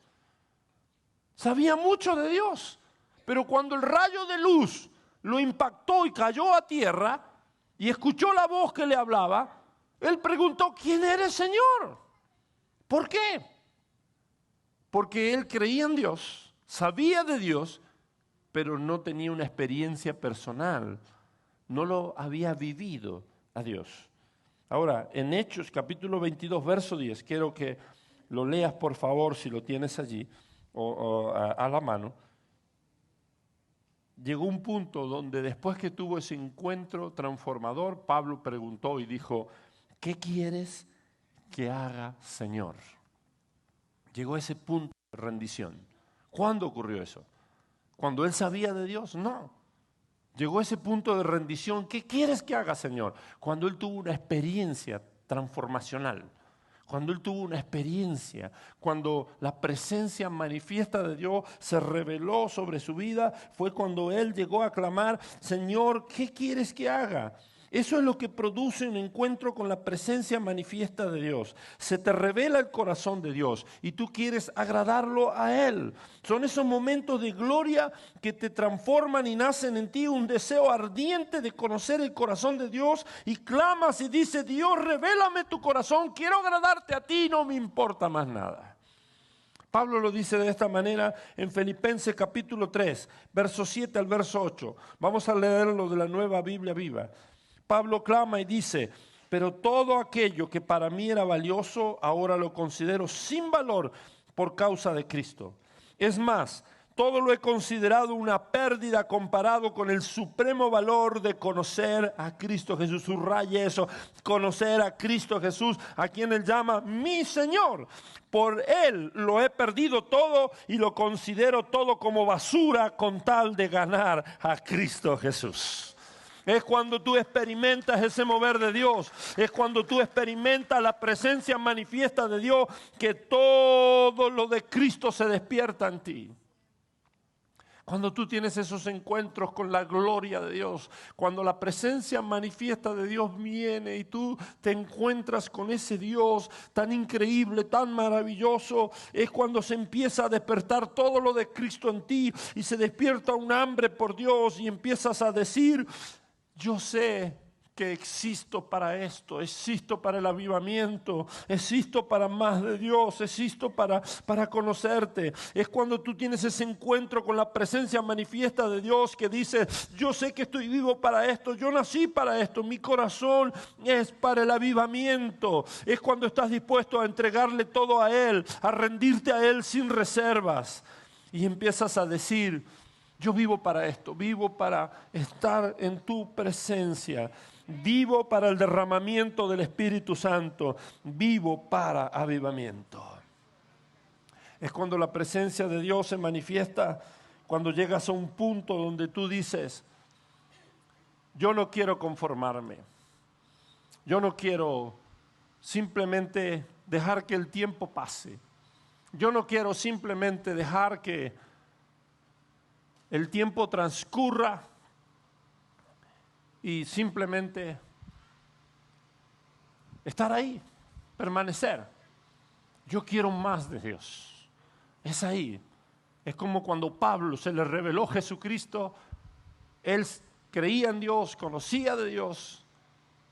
Sabía mucho de Dios, pero cuando el rayo de luz lo impactó y cayó a tierra y escuchó la voz que le hablaba, él preguntó, ¿quién eres, Señor? ¿Por qué? Porque él creía en Dios, sabía de Dios, pero no tenía una experiencia personal. No lo había vivido a Dios. Ahora, en Hechos capítulo 22, verso 10, quiero que lo leas por favor si lo tienes allí o a la mano. Llegó un punto donde después que tuvo ese encuentro transformador, Pablo preguntó y dijo, ¿qué quieres que haga, Señor? Llegó a ese punto de rendición. ¿Cuándo ocurrió eso? ¿Cuando él sabía de Dios? No. Llegó a ese punto de rendición. ¿Qué quieres que haga, Señor? Cuando él tuvo una experiencia transformacional. Cuando él tuvo una experiencia, cuando la presencia manifiesta de Dios se reveló sobre su vida, fue cuando él llegó a clamar, Señor, ¿qué quieres que haga? Eso es lo que produce un encuentro con la presencia manifiesta de Dios. Se te revela el corazón de Dios y tú quieres agradarlo a Él. Son esos momentos de gloria que te transforman y nacen en ti un deseo ardiente de conocer el corazón de Dios y clamas y dices, Dios, revélame tu corazón, quiero agradarte a ti, no me importa más nada. Pablo lo dice de esta manera en Filipenses capítulo 3, verso 7 al verso 8. Vamos a leerlo de la Nueva Biblia Viva. Pablo clama y dice, pero todo aquello que para mí era valioso, ahora lo considero sin valor por causa de Cristo. Es más, todo lo he considerado una pérdida comparado con el supremo valor de conocer a Cristo Jesús. Subraye eso, conocer a Cristo Jesús, a quien Él llama mi Señor. Por Él lo he perdido todo y lo considero todo como basura con tal de ganar a Cristo Jesús. Es cuando tú experimentas ese mover de Dios, es cuando tú experimentas la presencia manifiesta de Dios, que todo lo de Cristo se despierta en ti. Cuando tú tienes esos encuentros con la gloria de Dios, cuando la presencia manifiesta de Dios viene y tú te encuentras con ese Dios tan increíble, tan maravilloso, es cuando se empieza a despertar todo lo de Cristo en ti y se despierta un hambre por Dios y empiezas a decir, yo sé que existo para esto, existo para el avivamiento, existo para más de Dios, existo para conocerte. Es cuando tú tienes ese encuentro con la presencia manifiesta de Dios que dice, yo sé que estoy vivo para esto, yo nací para esto, mi corazón es para el avivamiento. Es cuando estás dispuesto a entregarle todo a Él, a rendirte a Él sin reservas. Y empiezas a decir, yo vivo para esto, vivo para estar en tu presencia, vivo para el derramamiento del Espíritu Santo, vivo para avivamiento. Es cuando la presencia de Dios se manifiesta, cuando llegas a un punto donde tú dices, yo no quiero conformarme, yo no quiero simplemente dejar que el tiempo pase, yo no quiero simplemente dejar que el tiempo transcurra y simplemente estar ahí, permanecer. Yo quiero más de Dios. Es ahí. Es como cuando Pablo se le reveló Jesucristo. Él creía en Dios, conocía de Dios,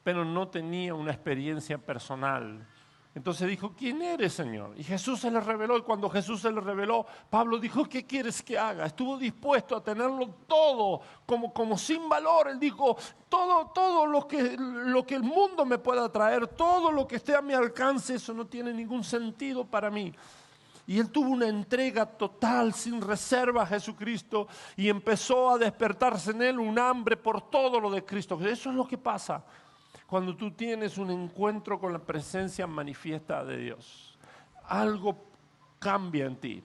pero no tenía una experiencia personal. Entonces dijo, ¿quién eres, Señor? Y Jesús se le reveló, y cuando Jesús se le reveló, Pablo dijo, ¿qué quieres que haga? Estuvo dispuesto a tenerlo todo como sin valor. Él dijo, todo lo que el mundo me pueda traer, todo lo que esté a mi alcance, eso no tiene ningún sentido para mí. Y él tuvo una entrega total, sin reserva a Jesucristo, y empezó a despertarse en él un hambre por todo lo de Cristo. Eso es lo que pasa cuando tú tienes un encuentro con la presencia manifiesta de Dios. Algo cambia en ti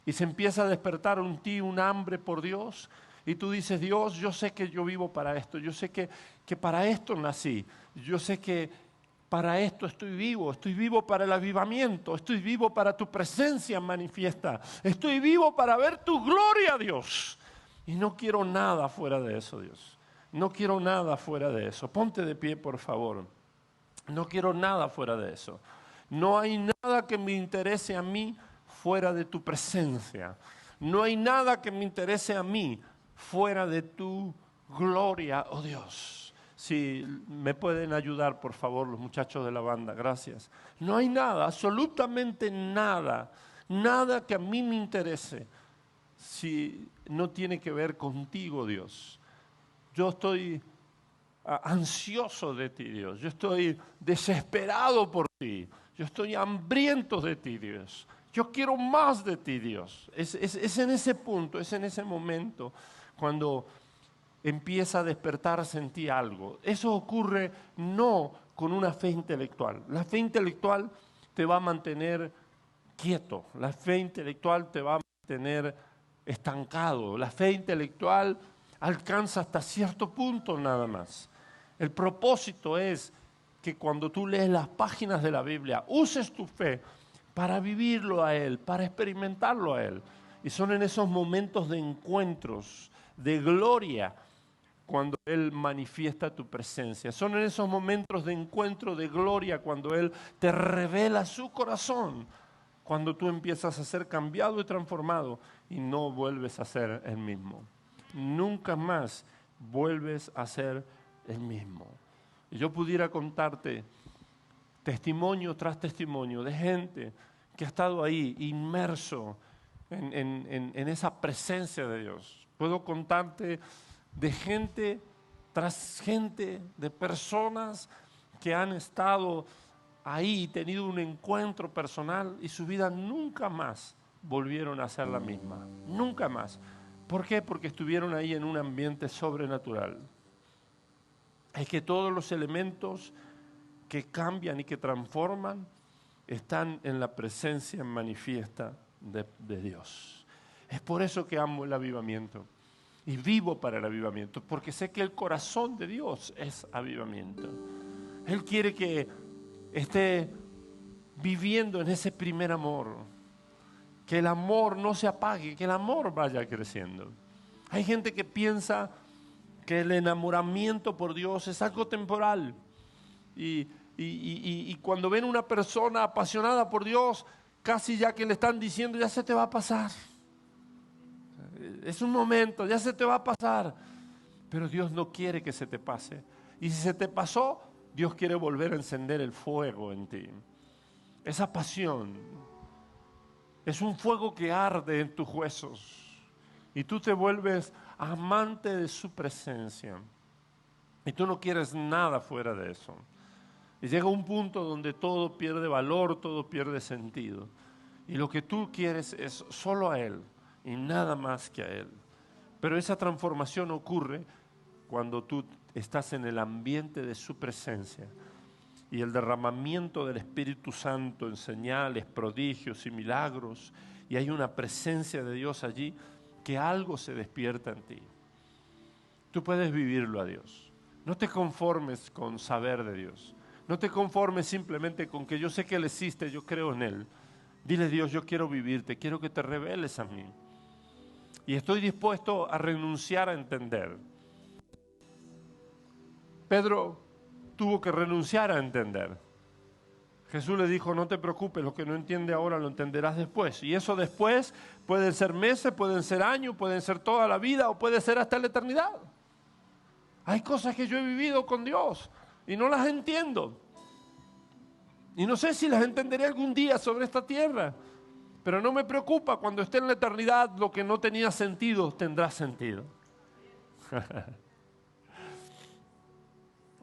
y se empieza a despertar en ti un hambre por Dios. Y tú dices, Dios, yo sé que yo vivo para esto, yo sé que para esto nací, yo sé que para esto estoy vivo para el avivamiento, estoy vivo para tu presencia manifiesta, estoy vivo para ver tu gloria, Dios. Y no quiero nada fuera de eso, Dios. No quiero nada fuera de eso. Ponte de pie, por favor. No quiero nada fuera de eso. No hay nada que me interese a mí fuera de tu presencia. No hay nada que me interese a mí fuera de tu gloria, oh Dios. Si me pueden ayudar, por favor, los muchachos de la banda, gracias. No hay nada, absolutamente nada, nada que a mí me interese si no tiene que ver contigo, Dios. Yo estoy ansioso de ti, Dios. Yo estoy desesperado por ti. Yo estoy hambriento de ti, Dios. Yo quiero más de ti, Dios. Es en ese punto, es en ese momento cuando empieza a despertarse en ti algo. Eso ocurre no con una fe intelectual. La fe intelectual te va a mantener quieto. La fe intelectual te va a mantener estancado. La fe intelectual alcanza hasta cierto punto nada más. El propósito es que cuando tú lees las páginas de la Biblia, uses tu fe para vivirlo a Él, para experimentarlo a Él. Y son en esos momentos de encuentros, de gloria, cuando Él manifiesta tu presencia. Son en esos momentos de encuentro, de gloria, cuando Él te revela su corazón, cuando tú empiezas a ser cambiado y transformado y no vuelves a ser el mismo. Nunca más vuelves a ser el mismo. Y yo pudiera contarte testimonio tras testimonio de gente que ha estado ahí inmerso en esa presencia de Dios. Puedo contarte de gente tras gente, de personas que han estado ahí y tenido un encuentro personal y su vida nunca más volvieron a ser la misma. Nunca más. ¿Por qué? Porque estuvieron ahí en un ambiente sobrenatural. Es que todos los elementos que cambian y que transforman están en la presencia manifiesta de Dios. Es por eso que amo el avivamiento y vivo para el avivamiento, porque sé que el corazón de Dios es avivamiento. Él quiere que esté viviendo en ese primer amor, que el amor no se apague, que el amor vaya creciendo. Hay gente que piensa que el enamoramiento por Dios es algo temporal y cuando ven una persona apasionada por Dios, casi ya que le están diciendo, ya se te va a pasar. Es un momento, ya se te va a pasar. Pero Dios no quiere que se te pase. Y si se te pasó, Dios quiere volver a encender el fuego en ti. Esa pasión es un fuego que arde en tus huesos. Y tú te vuelves amante de su presencia. Y tú no quieres nada fuera de eso. Y llega un punto donde todo pierde valor, todo pierde sentido. Y lo que tú quieres es solo a Él y nada más que a Él. Pero esa transformación ocurre cuando tú estás en el ambiente de su presencia y el derramamiento del Espíritu Santo en señales, prodigios y milagros, y hay una presencia de Dios allí, que algo se despierta en ti. Tú puedes vivirlo a Dios. No te conformes con saber de Dios. No te conformes simplemente con que yo sé que Él existe, yo creo en Él. Dile, Dios, yo quiero vivirte, quiero que te reveles a mí. Y estoy dispuesto a renunciar a entender. Pedro tuvo que renunciar a entender. Jesús le dijo, no te preocupes, lo que no entiende ahora lo entenderás después. Y eso después pueden ser meses, pueden ser años, pueden ser toda la vida o puede ser hasta la eternidad. Hay cosas que yo he vivido con Dios y no las entiendo. Y no sé si las entenderé algún día sobre esta tierra. Pero no me preocupa, cuando esté en la eternidad lo que no tenía sentido tendrá sentido.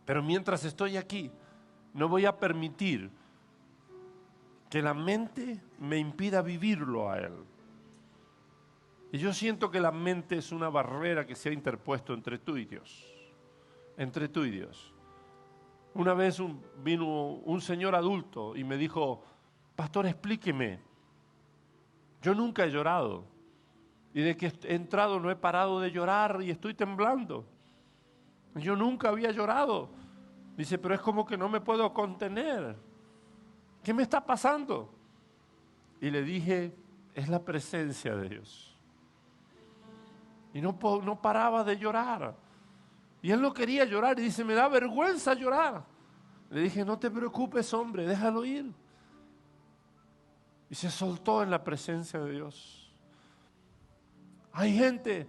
Pero mientras estoy aquí, no voy a permitir que la mente me impida vivirlo a Él. Y yo siento que la mente es una barrera que se ha interpuesto entre tú y Dios. Entre tú y Dios. Una vez vino un señor adulto y me dijo, pastor, explíqueme. Yo nunca he llorado. Y de que he entrado no he parado de llorar y estoy temblando. Yo nunca había llorado. Dice, pero es como que no me puedo contener. ¿Qué me está pasando? Y le dije, es la presencia de Dios. Y no paraba de llorar. Y él no quería llorar y dice, me da vergüenza llorar. Le dije, no te preocupes, hombre, déjalo ir. Y se soltó en la presencia de Dios. Hay gente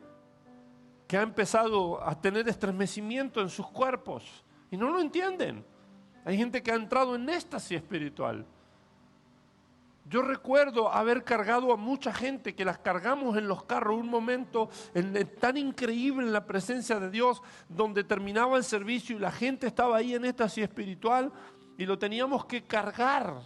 que ha empezado a tener estremecimiento en sus cuerpos y no lo entienden. Hay gente que ha entrado en éxtasis espiritual. Yo recuerdo haber cargado a mucha gente, que las cargamos en los carros un momento tan increíble en la presencia de Dios, donde terminaba el servicio y la gente estaba ahí en éxtasis espiritual y lo teníamos que cargar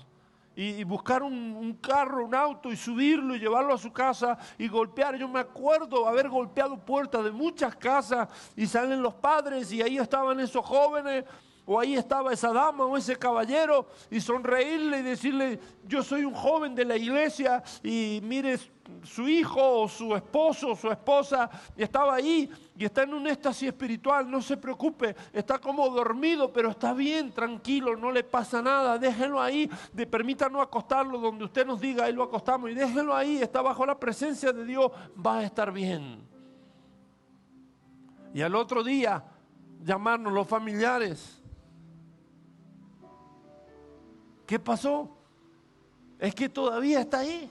y buscar un carro, un auto y subirlo y llevarlo a su casa y golpear. Yo me acuerdo haber golpeado puertas de muchas casas y salen los padres y ahí estaban esos jóvenes. O ahí estaba esa dama o ese caballero y sonreírle y decirle, yo soy un joven de la iglesia y mire, su hijo o su esposo o su esposa estaba ahí y está en un éxtasis espiritual, no se preocupe, está como dormido, pero está bien, tranquilo, no le pasa nada, déjenlo ahí, permítanos acostarlo donde usted nos diga, ahí lo acostamos y déjenlo ahí, está bajo la presencia de Dios, va a estar bien. Y al otro día, llamarnos los familiares. ¿Qué pasó? Es que todavía está ahí.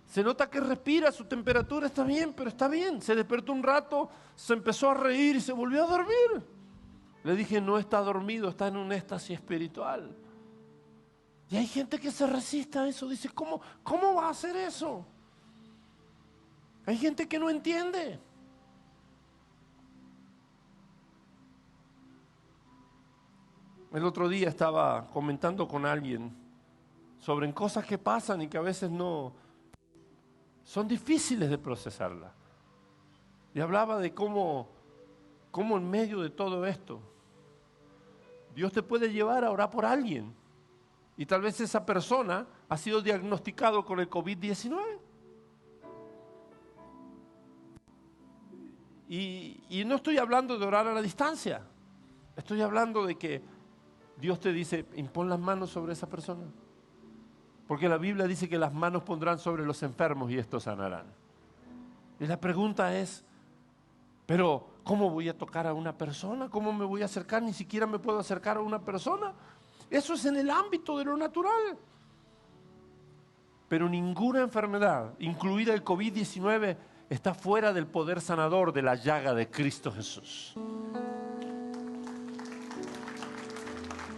Se nota que respira, su temperatura está bien, pero está bien. Se despertó un rato, se empezó a reír y se volvió a dormir. Le dije, no está dormido, está en un éxtasis espiritual. Y hay gente que se resiste a eso. Dice, ¿cómo va a hacer eso? Hay gente que no entiende. El otro día estaba comentando con alguien sobre cosas que pasan y que a veces no son difíciles de procesarlas. Y hablaba de cómo en medio de todo esto Dios te puede llevar a orar por alguien. Y tal vez esa persona ha sido diagnosticado con el COVID-19. Y no estoy hablando de orar a la distancia. Estoy hablando de que Dios te dice, impon las manos sobre esa persona. Porque la Biblia dice que las manos pondrán sobre los enfermos y estos sanarán. Y la pregunta es, pero ¿cómo voy a tocar a una persona? ¿Cómo me voy a acercar? Ni siquiera me puedo acercar a una persona. Eso es en el ámbito de lo natural. Pero ninguna enfermedad, incluida el COVID-19, está fuera del poder sanador de la llaga de Cristo Jesús.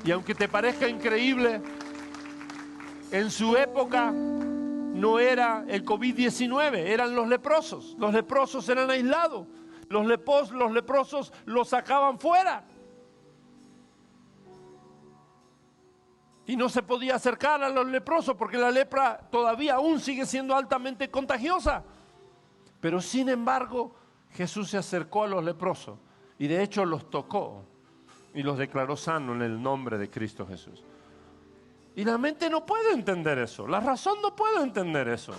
Y aunque te parezca increíble, en su época no era el COVID-19, eran los leprosos. Los leprosos eran aislados. Los leprosos los sacaban fuera. Y no se podía acercar a los leprosos porque la lepra todavía aún sigue siendo altamente contagiosa. Pero sin embargo, Jesús se acercó a los leprosos y de hecho los tocó. Y los declaró sanos en el nombre de Cristo Jesús. Y la mente no puede entender eso. La razón no puede entender eso.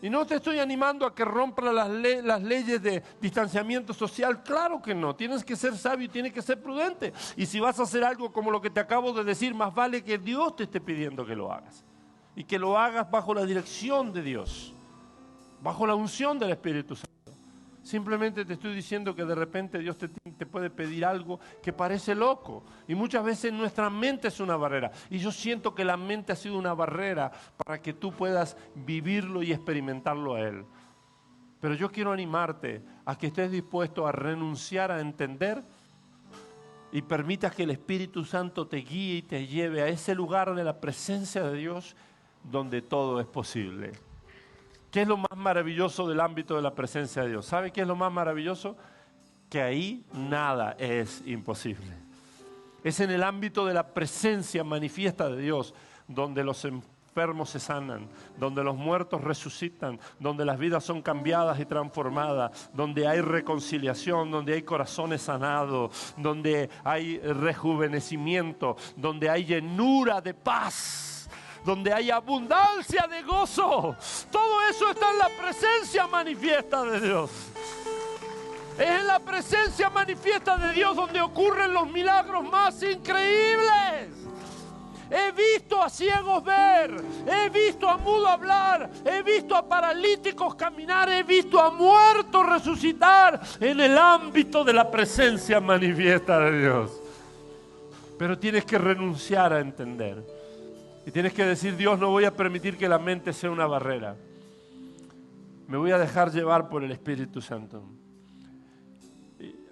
Y no te estoy animando a que rompas las leyes de distanciamiento social. Claro que no. Tienes que ser sabio y tienes que ser prudente. Y si vas a hacer algo como lo que te acabo de decir, más vale que Dios te esté pidiendo que lo hagas. Y que lo hagas bajo la dirección de Dios. Bajo la unción del Espíritu Santo. Simplemente te estoy diciendo que de repente Dios te puede pedir algo que parece loco. Y muchas veces nuestra mente es una barrera. Y yo siento que la mente ha sido una barrera para que tú puedas vivirlo y experimentarlo a Él. Pero yo quiero animarte a que estés dispuesto a renunciar a entender y permitas que el Espíritu Santo te guíe y te lleve a ese lugar de la presencia de Dios donde todo es posible. ¿Qué es lo más maravilloso del ámbito de la presencia de Dios? ¿Sabe qué es lo más maravilloso? Que ahí nada es imposible. Es en el ámbito de la presencia manifiesta de Dios donde los enfermos se sanan, donde los muertos resucitan, donde las vidas son cambiadas y transformadas, donde hay reconciliación, donde hay corazones sanados, donde hay rejuvenecimiento, donde hay llenura de paz, donde hay abundancia de gozo. Todo eso está en la presencia manifiesta de Dios. Es en la presencia manifiesta de Dios donde ocurren los milagros más increíbles. He visto a ciegos ver, he visto a mudo hablar, he visto a paralíticos caminar, he visto a muertos resucitar en el ámbito de la presencia manifiesta de Dios. Pero tienes que renunciar a entender. Y tienes que decir, Dios, no voy a permitir que la mente sea una barrera. Me voy a dejar llevar por el Espíritu Santo.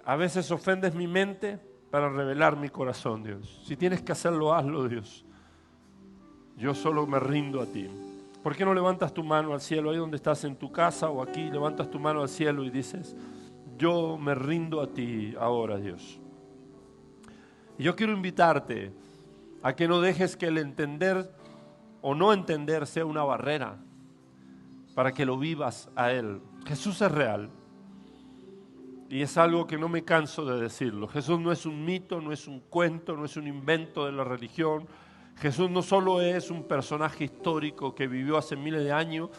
A veces ofendes mi mente para revelar mi corazón, Dios. Si tienes que hacerlo, hazlo, Dios. Yo solo me rindo a ti. ¿Por qué no levantas tu mano al cielo ahí donde estás en tu casa o aquí? Levantas tu mano al cielo y dices, yo me rindo a ti ahora, Dios. Y yo quiero invitarte a que no dejes que el entender o no entender sea una barrera para que lo vivas a Él. Jesús es real. Y es algo que no me canso de decirlo. Jesús no es un mito, no es un cuento, no es un invento de la religión. Jesús no solo es un personaje histórico que vivió hace miles de años.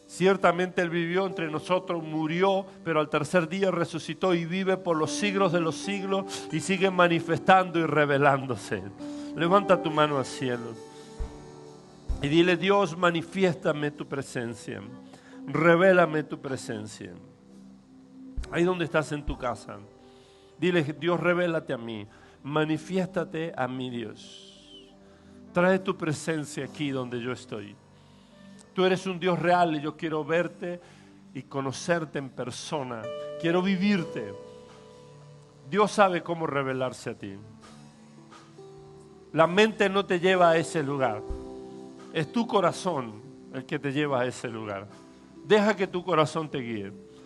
Ciertamente Él vivió entre nosotros, murió, pero al tercer día resucitó y vive por los siglos de los siglos y sigue manifestando y revelándose. Levanta tu mano al cielo y dile, Dios, manifiéstame tu presencia, revélame tu presencia. Ahí donde estás en tu casa, dile, Dios, revélate a mí, manifiéstate a mí, Dios. Trae tu presencia aquí donde yo estoy. Tú eres un Dios real y yo quiero verte y conocerte en persona. Quiero vivirte. Dios sabe cómo revelarse a ti. La mente no te lleva a ese lugar. Es tu corazón el que te lleva a ese lugar. Deja que tu corazón te guíe.